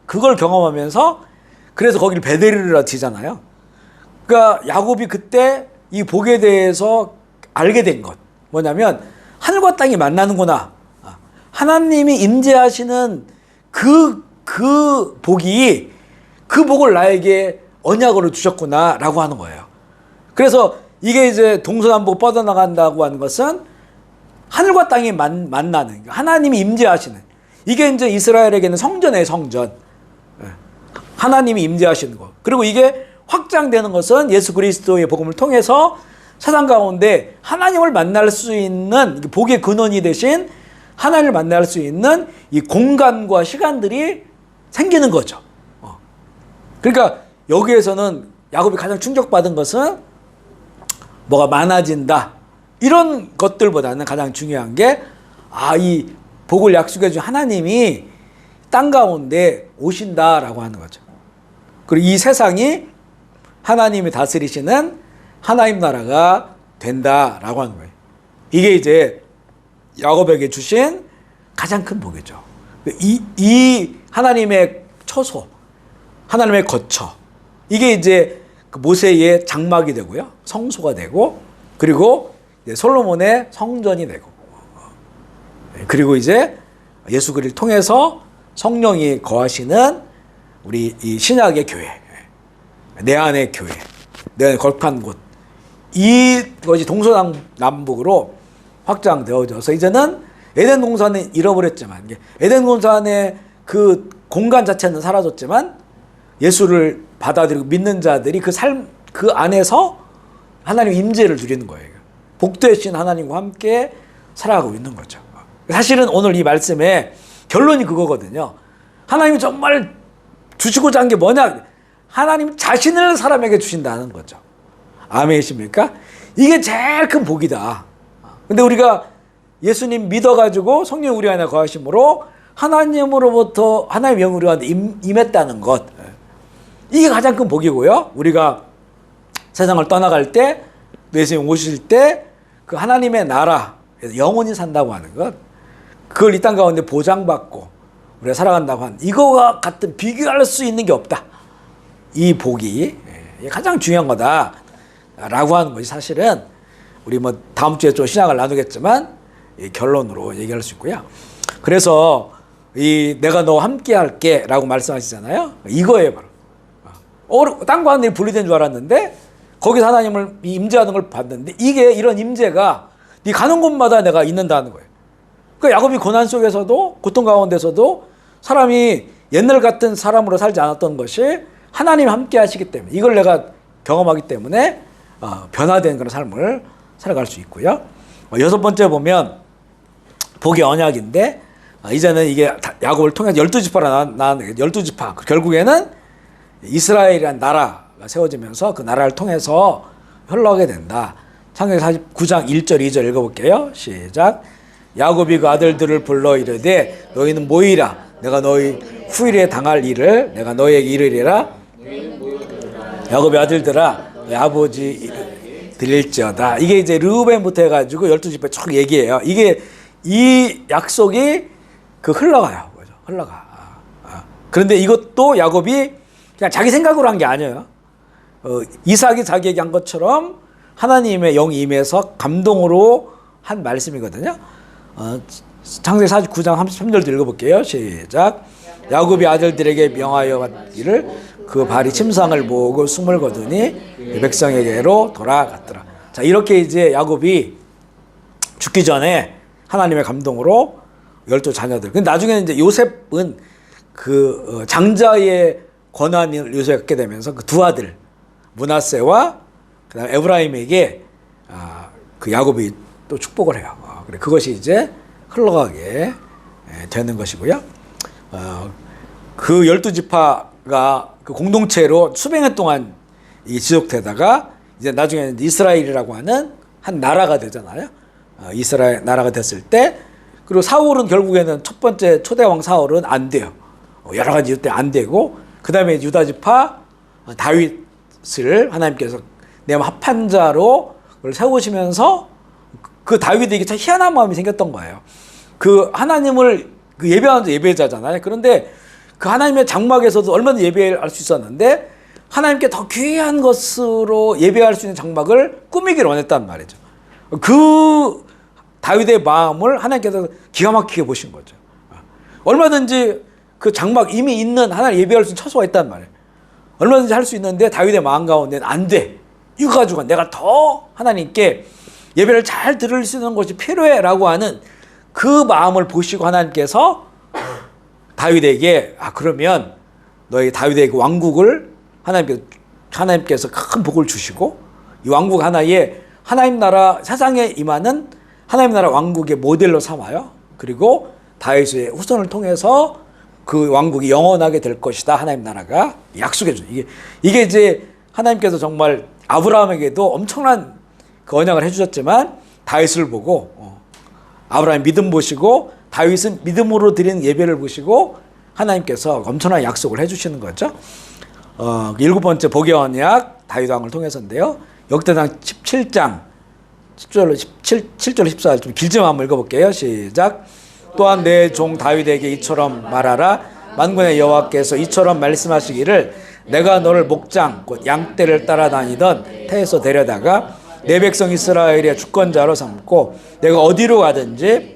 그걸 경험하면서 그래서 거기를 베델이라 지잖아요. 그러니까 야곱이 그때 이 복에 대해서 알게 된 것 뭐냐면 하늘과 땅이 만나는구나. 하나님이 임재하시는 그 복이 그 복을 나에게 언약으로 주셨구나라고 하는 거예요. 그래서 이게 이제 동서남북 뻗어나간다고 하는 것은 하늘과 땅이 만나는 하나님이 임재하시는 이게 이제 이스라엘에게는 성전이에요, 성전. 하나님이 임재하시는 것. 그리고 이게 확장되는 것은 예수 그리스도의 복음을 통해서 세상 가운데 하나님을 만날 수 있는 복의 근원이 되신 하나님을 만날 수 있는 이 공간과 시간들이 생기는 거죠. 그러니까 여기에서는 야곱이 가장 충격받은 것은 뭐가 많아진다. 이런 것들보다는 가장 중요한 게 이 복을 약속해 준 하나님이 땅 가운데 오신다라고 하는 거죠. 그리고 이 세상이 하나님이 다스리시는 하나님 나라가 된다라고 하는 거예요. 이게 이제 야곱에게 주신 가장 큰 복이죠. 이 하나님의 처소, 하나님의 거처, 이게 이제 그 모세의 장막이 되고요, 성소가 되고, 그리고 이제 솔로몬의 성전이 되고, 그리고 이제 예수 그리스도를 통해서 성령이 거하시는 우리 이 신약의 교회, 내 안의 교회, 내 안에 거룩한 곳, 이것이 동서남북으로 확장되어져서 이제는 에덴 동산은 잃어버렸지만, 에덴 동산의 그 공간 자체는 사라졌지만 예수를 받아들이고 믿는 자들이 그 삶, 그 안에서 하나님의 임재를 누리는 거예요. 복되신 하나님과 함께 살아가고 있는 거죠. 사실은 오늘 이 말씀의 결론이 그거거든요. 하나님이 정말 주시고자 한 게 뭐냐? 하나님 자신을 사람에게 주신다는 거죠. 아멘이십니까? 이게 제일 큰 복이다. 근데 우리가 예수님 믿어가지고 성령 우리 안에 거하심으로 하나님으로부터 하나님의 영이 우리 안에 임했다는 것, 이게 가장 큰 복이고요. 우리가 세상을 떠나갈 때, 예수님 오실 때 그 하나님의 나라에서 영원히 산다고 하는 것, 그걸 이 땅 가운데 보장받고 우리가 살아간다고 하는, 이거와 같은 비교할 수 있는 게 없다. 이 복이 가장 중요한 거다라고 하는 것이 사실은 우리 뭐 다음 주에 좀 신학을 나누겠지만 이 결론으로 얘기할 수 있고요. 그래서 이 내가 너와 함께 할게라고 말씀하시잖아요. 이거예요, 바로. 땅과 하늘이 분리된 줄 알았는데 거기서 하나님을 임재하는 걸 봤는데, 이게 이런 임재가 네 가는 곳마다 내가 있는다는 거예요. 그러니까 야곱이 고난 속에서도, 고통 가운데서도 사람이 옛날 같은 사람으로 살지 않았던 것이 하나님 함께 하시기 때문에, 이걸 내가 경험하기 때문에 변화된 그런 삶을 살아갈 수 있고요. 여섯 번째 보면 복의 언약인데, 이제는 이게 야곱을 통해서 12지파로 나온 12지파, 결국에는 이스라엘이라는 나라가 세워지면서 그 나라를 통해서 흘러가게 된다. 창세기 49장 1절 2절 읽어볼게요. 시작. 야곱이 그 아들들을 불러 이르되 너희는 모이라. 내가 너희 후일에 당할 일을 내가 너희에게 이르리라. 야곱의 아들들아 너희 아버지 드릴지어다. 이게 이제 르우벤부터 해가지고 12지파 쭉 얘기해요. 이게 이 약속이 그 흘러가요. 흘러가. 그런데 이것도 야곱이 그냥 자기 생각으로 한 게 아니에요. 이삭이 자기에게 한 것처럼 하나님의 영이 임해서 감동으로 한 말씀이거든요. 창세기 49장 33절도 읽어볼게요. 시작. 야곱이 아들들에게 명하여 이를 그 발이 침상을 모으고 숨을 거두니 백성에게로 돌아갔더라. 자, 이렇게 이제 야곱이 죽기 전에 하나님의 감동으로 12자녀들. 근데 나중에는 이제 요셉은 그 장자의 권한을 요셉이 갖게 되면서 그 두 아들 므낫세와 그다음 에브라임에게 그 야곱이 또 축복을 해요. 그래 그것이 이제 흘러가게 되는 것이고요. 그 12지파가 그 공동체로 수백 년 동안 지속되다가 이제 나중에는 이스라엘이라고 하는 한 나라가 되잖아요. 이스라엘 나라가 됐을 때, 그리고 사울은 결국에는 첫 번째 초대왕 사울은 안 돼요. 여러 가지 이유 때문에 안 되고, 그 다음에 유다지파 다윗을 하나님께서 내 합한 자로 그걸 세우시면서 그 다윗에게 참 희한한 마음이 생겼던 거예요. 그 하나님을 그 예배하는 예배자잖아요. 그런데 그 하나님의 장막에서도 얼마나 예배할 수 있었는데 하나님께 더 귀한 것으로 예배할 수 있는 장막을 꾸미기를 원했단 말이죠. 그 다윗의 마음을 하나님께서 기가 막히게 보신 거죠. 얼마든지 그 장막 이미 있는 하나님 예배할 수 있는 처소가 있단 말이에요. 얼마든지 할 수 있는데 다윗의 마음 가운데는 안 돼. 이거 가지고 내가 더 하나님께 예배를 잘 드릴 수 있는 것이 필요해라고 하는 그 마음을 보시고 하나님께서 다윗에게 그러면 너희 다윗에게 왕국을 하나님께서 큰 복을 주시고 이 왕국 하나에 하나님 나라 세상에 임하는 하나님 나라 왕국의 모델로 삼아요. 그리고 다윗의 후손을 통해서 그 왕국이 영원하게 될 것이다. 하나님 나라가 약속해 준 이게 이제 하나님께서 정말 아브라함에게도 엄청난 그 언약을 해주셨지만 다윗을 보고 아브라함 믿음 보시고 다윗은 믿음으로 드리는 예배를 보시고 하나님께서 엄청난 약속을 해주시는 거죠. 일곱 번째 복의 언약 다윗 왕을 통해서인데요. 역대상 17장 7절 14절 좀 길지만 한번 읽어볼게요. 시작. 또한 내 종 다윗에게 이처럼 말하라. 만군의 여호와께서 이처럼 말씀하시기를 내가 너를 목장 곧 양떼를 따라다니던 태에서 데려다가 내 백성 이스라엘의 주권자로 삼고 내가 어디로 가든지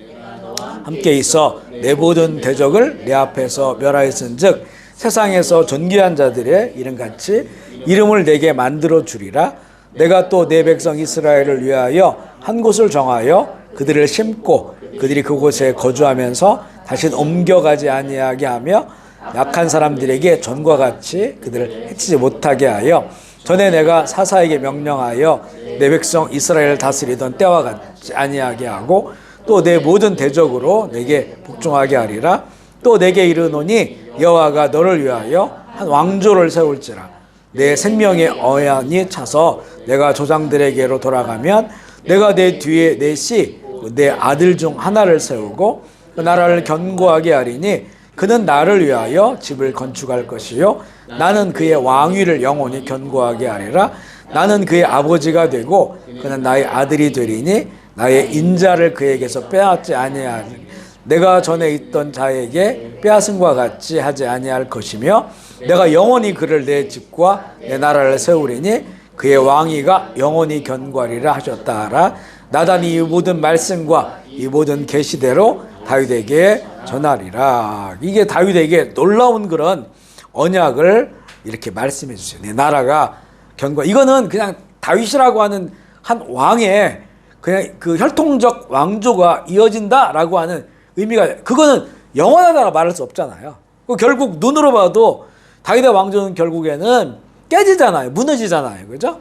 함께 있어 내 모든 대적을 내 앞에서 멸하였은즉 세상에서 존귀한 자들의 이름같이 이름을 내게 만들어 주리라. 내가 또 내 백성 이스라엘을 위하여 한 곳을 정하여 그들을 심고 그들이 그곳에 거주하면서 다시 옮겨가지 아니하게 하며 약한 사람들에게 전과 같이 그들을 해치지 못하게 하여 전에 내가 사사에게 명령하여 내 백성 이스라엘을 다스리던 때와 같지 아니하게 하고 또 내 모든 대적으로 내게 복종하게 하리라. 또 내게 이르노니 여호와가 너를 위하여 한 왕조를 세울지라. 내 생명의 어연이 차서 내가 조상들에게로 돌아가면 내가 내 뒤에 내 씨 내 아들 중 하나를 세우고 그 나라를 견고하게 하리니 그는 나를 위하여 집을 건축할 것이요 나는 그의 왕위를 영원히 견고하게 하리라. 나는 그의 아버지가 되고 그는 나의 아들이 되리니 나의 인자를 그에게서 빼앗지 아니하리. 내가 전에 있던 자에게 빼앗음과 같이 하지 아니할 것이며 내가 영원히 그를 내 집과 내 나라를 세우리니 그의 왕위가 영원히 견고하리라 하셨다 하라. 나단이 이 모든 말씀과 이 모든 계시대로 다윗에게 전하리라. 이게 다윗에게 놀라운 그런 언약을 이렇게 말씀해 주세요. 내 나라가 견고. 이거는 그냥 다윗이라고 하는 한 왕의 그냥 그 혈통적 왕조가 이어진다라고 하는 의미가, 그거는 영원하다고 말할 수 없잖아요. 결국 눈으로 봐도 다윗의 왕조는 결국에는 깨지잖아요. 무너지잖아요. 그죠?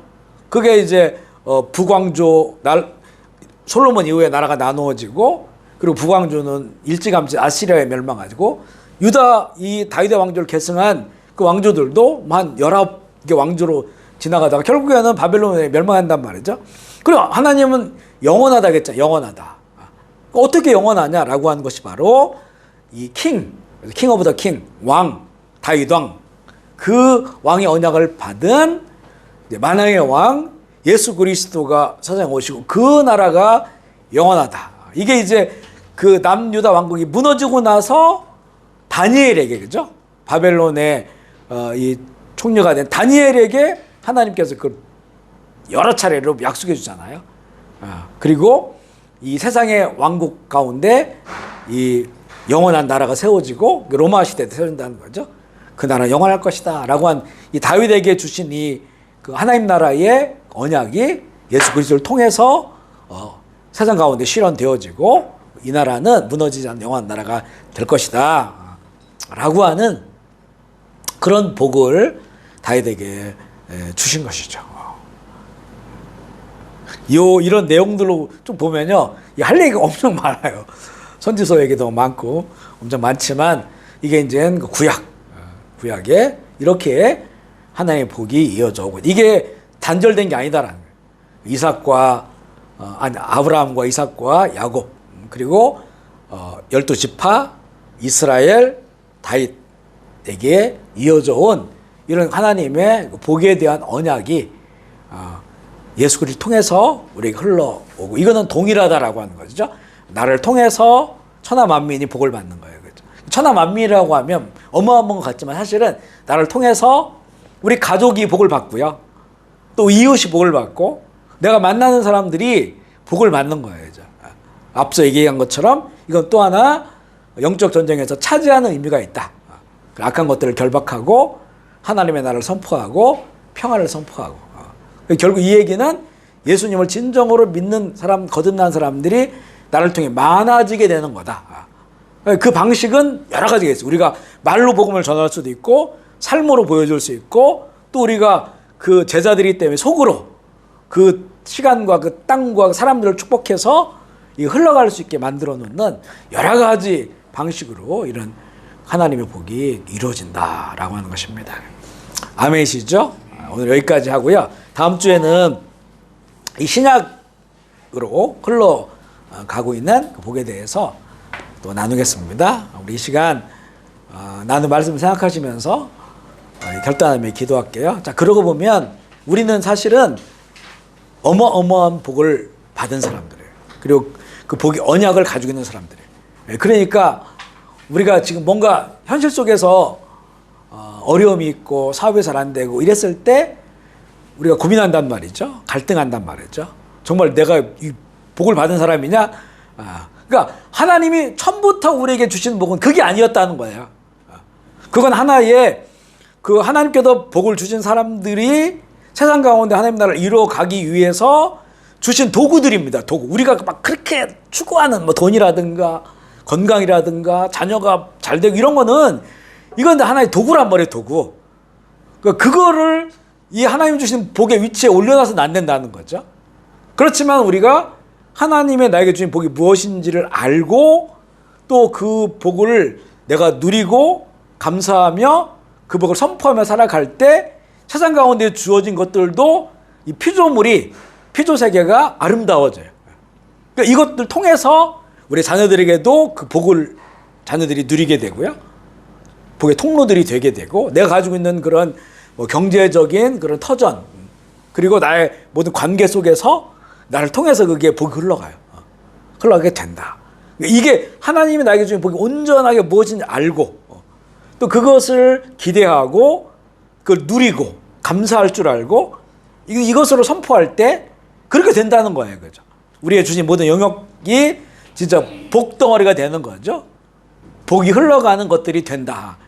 그게 이제 북왕조 솔로몬 이후에 나라가 나누어지고, 그리고 북왕조는 일찌감치 아시리아에 멸망하고, 유다 이 다윗의 왕조를 계승한 그 왕조들도 한 19개 왕조로 지나가다가 결국에는 바벨론에 멸망한단 말이죠. 그리고 하나님은 영원하다 했잖아요. 영원하다. 어떻게 영원하냐라고 하는 것이 바로 이 king 오브 더 킹, 왕, 다윗 왕, 그 왕의 언약을 받은 만왕의 왕 예수 그리스도가 세상에 오시고 그 나라가 영원하다. 이게 이제 그 남유다 왕국이 무너지고 나서 다니엘에게, 그죠? 바벨론의 이 총리가 된 다니엘에게 하나님께서 그 여러 차례로 약속해 주잖아요. 그리고 이 세상의 왕국 가운데 이 영원한 나라가 세워지고 로마 시대에 세워진다는 거죠. 그 나라 영원할 것이다 라고 한 이 다윗에게 주신 이 그 하나님 나라의 언약이 예수 그리스도를 통해서 세상 가운데 실현되어지고 이 나라는 무너지지 않는 영원한 나라가 될 것이다 라고 하는 그런 복을 다윗에게 주신 것이죠. 이런 내용들로 좀 보면요, 할 얘기가 엄청 많아요. 선지서 얘기도 많고 엄청 많지만 이게 이제 구약에 이렇게 하나님의 복이 이어져 오고, 이게 단절된 게 아니다라는 거예요. 아브라함과 이삭과 야곱, 그리고 12지파 이스라엘 다윗에게 이어져 온 이런 하나님의 복에 대한 언약이 예수 그리스도를 통해서 우리에게 흘러오고, 이거는 동일하다라고 하는 거죠. 나를 통해서 천하 만민이 복을 받는 거예요. 그렇죠? 천하 만민이라고 하면 어마어마한 것 같지만 사실은 나를 통해서 우리 가족이 복을 받고요. 또 이웃이 복을 받고 내가 만나는 사람들이 복을 받는 거예요. 그렇죠? 앞서 얘기한 것처럼 이건 또 하나 영적 전쟁에서 차지하는 의미가 있다. 악한 것들을 결박하고 하나님의 나라를 선포하고 평화를 선포하고, 결국 이 얘기는 예수님을 진정으로 믿는 사람, 거듭난 사람들이 나를 통해 많아지게 되는 거다. 그 방식은 여러 가지가 있어요. 우리가 말로 복음을 전할 수도 있고 삶으로 보여줄 수 있고, 또 우리가 그 제자들이 때문에 속으로 그 시간과 그 땅과 사람들을 축복해서 흘러갈 수 있게 만들어 놓는 여러 가지 방식으로 이런 하나님의 복이 이루어진다라고 하는 것입니다. 아멘이시죠? 오늘 여기까지 하고요. 다음 주에는 이 신약으로 흘러가고 있는 그 복에 대해서 또 나누겠습니다. 우리 이 시간 나눈 말씀을 생각하시면서 결단하며 기도할게요. 자, 그러고 보면 우리는 사실은 어마어마한 복을 받은 사람들이에요. 그리고 그 복이 언약을 가지고 있는 사람들이에요. 그러니까 우리가 지금 뭔가 현실 속에서 어려움이 있고 사업이 잘 안 되고 이랬을 때 우리가 고민한단 말이죠. 갈등한단 말이죠. 정말 내가 이 복을 받은 사람이냐? 그러니까 하나님이 처음부터 우리에게 주신 복은 그게 아니었다는 거예요. 그건 하나의 그 하나님께서 복을 주신 사람들이 세상 가운데 하나님 나라를 이루어가기 위해서 주신 도구들입니다. 도구. 우리가 막 그렇게 추구하는 뭐 돈이라든가 건강이라든가 자녀가 잘 되고 이런 거는 이건 하나의 도구란 말이에요. 도구. 그거를 이 하나님 주신 복의 위치에 올려놔서는 안 된다는 거죠. 그렇지만 우리가 하나님의 나에게 주신 복이 무엇인지를 알고 또 그 복을 내가 누리고 감사하며 그 복을 선포하며 살아갈 때 세상 가운데 주어진 것들도 이 피조물이 피조세계가 아름다워져요. 그러니까 이것들 통해서 우리 자녀들에게도 그 복을 자녀들이 누리게 되고요. 복의 통로들이 되게 되고 내가 가지고 있는 그런 뭐 경제적인 그런 터전 그리고 나의 모든 관계 속에서 나를 통해서 그게 복이 흘러가요. 흘러가게 된다. 이게 하나님이 나에게 주신 복이 온전하게 무엇인지 알고 또 그것을 기대하고 그걸 누리고 감사할 줄 알고 이것으로 선포할 때 그렇게 된다는 거예요. 그죠? 우리의 주신 모든 영역이 진짜 복덩어리가 되는 거죠. 복이 흘러가는 것들이 된다.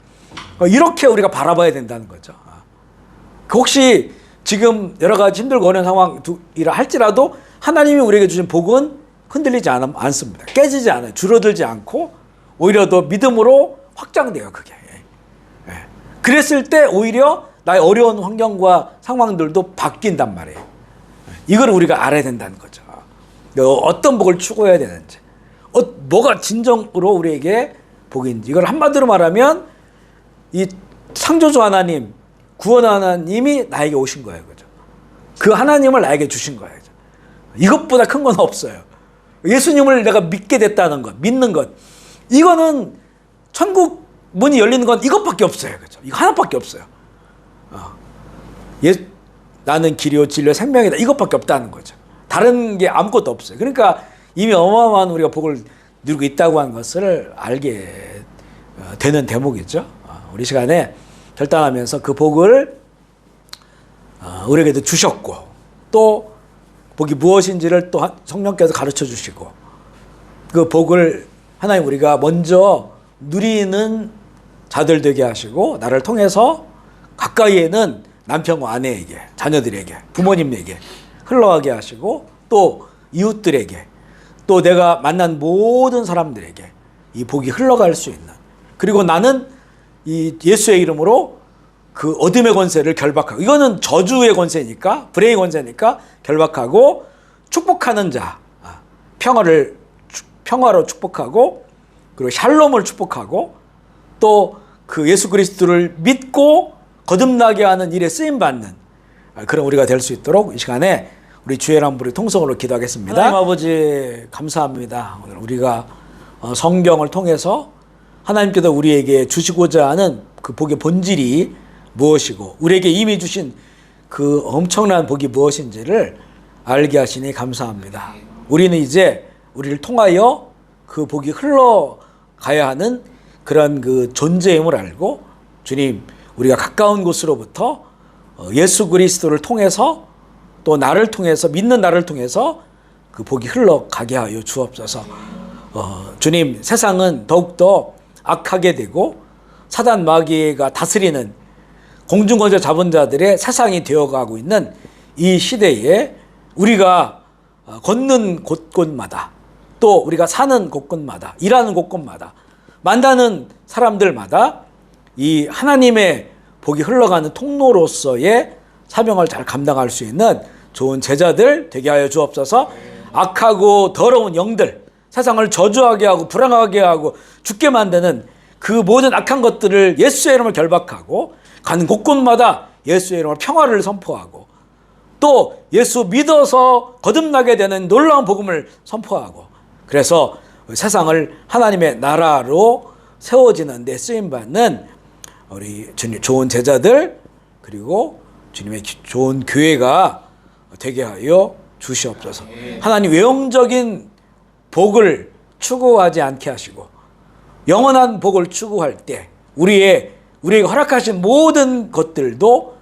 이렇게 우리가 바라봐야 된다는 거죠. 혹시 지금 여러 가지 힘들고 어려운 상황이라 할지라도 하나님이 우리에게 주신 복은 흔들리지 않습니다. 깨지지 않아요. 줄어들지 않고 오히려 더 믿음으로 확장돼요. 그게. 그랬을 때 오히려 나의 어려운 환경과 상황들도 바뀐단 말이에요. 이걸 우리가 알아야 된다는 거죠. 어떤 복을 추구해야 되는지, 뭐가 진정으로 우리에게 복인지. 이걸 한마디로 말하면 이 창조주 하나님, 구원 하나님이 나에게 오신 거예요. 그죠? 그 하나님을 나에게 주신 거예요. 그죠? 이것보다 큰 건 없어요. 예수님을 내가 믿게 됐다는 것, 믿는 것. 이거는 천국 문이 열리는 건 이것밖에 없어요. 그죠? 이거 하나밖에 없어요. 나는 길이요 진리요 생명이다. 이것밖에 없다는 거죠. 다른 게 아무것도 없어요. 그러니까 이미 어마어마한 우리가 복을 누리고 있다고 하는 것을 알게 되는 대목이죠. 우리 시간에 결단하면서 그 복을 우리에게도 주셨고 또 복이 무엇인지를 또 성령께서 가르쳐 주시고 그 복을 하나님 우리가 먼저 누리는 자들 되게 하시고 나를 통해서 가까이에는 남편과 아내에게 자녀들에게 부모님에게 흘러가게 하시고 또 이웃들에게 또 내가 만난 모든 사람들에게 이 복이 흘러갈 수 있는 그리고 나는 이 예수의 이름으로 그 어둠의 권세를 결박하고 이거는 저주의 권세니까 불행의 권세니까 결박하고 축복하는 자 평화로 축복하고 그리고 샬롬을 축복하고 또 그 예수 그리스도를 믿고 거듭나게 하는 일에 쓰임받는 그런 우리가 될 수 있도록 이 시간에 우리 주의 이름 부르 통성으로 기도하겠습니다. 하나님 아버지 감사합니다. 오늘 우리가 성경을 통해서 하나님께서 우리에게 주시고자 하는 그 복의 본질이 무엇이고 우리에게 이미 주신 그 엄청난 복이 무엇인지를 알게 하시니 감사합니다. 우리는 이제 우리를 통하여 그 복이 흘러가야 하는 그런 그 존재임을 알고 주님 우리가 가까운 곳으로부터 예수 그리스도를 통해서 또 나를 통해서 믿는 나를 통해서 그 복이 흘러가게 하여 주옵소서. 주님 세상은 더욱더 악하게 되고 사단 마귀가 다스리는 공중권세 잡은 자들의 세상이 되어가고 있는 이 시대에 우리가 걷는 곳곳마다 또 우리가 사는 곳곳마다 일하는 곳곳마다 만나는 사람들마다 이 하나님의 복이 흘러가는 통로로서의 사명을 잘 감당할 수 있는 좋은 제자들 되게 하여 주옵소서. 악하고 더러운 영들 세상을 저주하게 하고 불행하게 하고 죽게 만드는 그 모든 악한 것들을 예수의 이름을 결박하고 가는 곳곳마다 예수의 이름으로 평화를 선포하고 또 예수 믿어서 거듭나게 되는 놀라운 복음을 선포하고 그래서 세상을 하나님의 나라로 세워지는 데 쓰임받는 우리 주님 좋은 제자들 그리고 주님의 좋은 교회가 되게 하여 주시옵소서. 하나님 외형적인 복을 추구하지 않게 하시고 영원한 복을 추구할 때 우리에게 허락하신 모든 것들도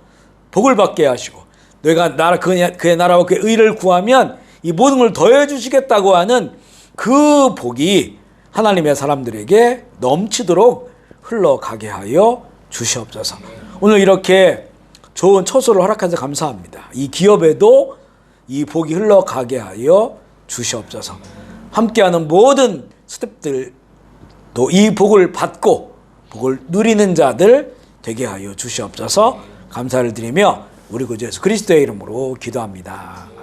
복을 받게 하시고 너희가 그의 나라와 그의 의를 구하면 이 모든 걸 더해 주시겠다고 하는 그 복이 하나님의 사람들에게 넘치도록 흘러가게 하여 주시옵소서. 오늘 이렇게 좋은 처소를 허락해서 감사합니다. 이 기업에도 이 복이 흘러가게 하여 주시옵소서. 함께하는 모든 스태프들도 이 복을 받고 복을 누리는 자들 되게 하여 주시옵소서. 감사를 드리며 우리 구주 예수 그리스도의 이름으로 기도합니다.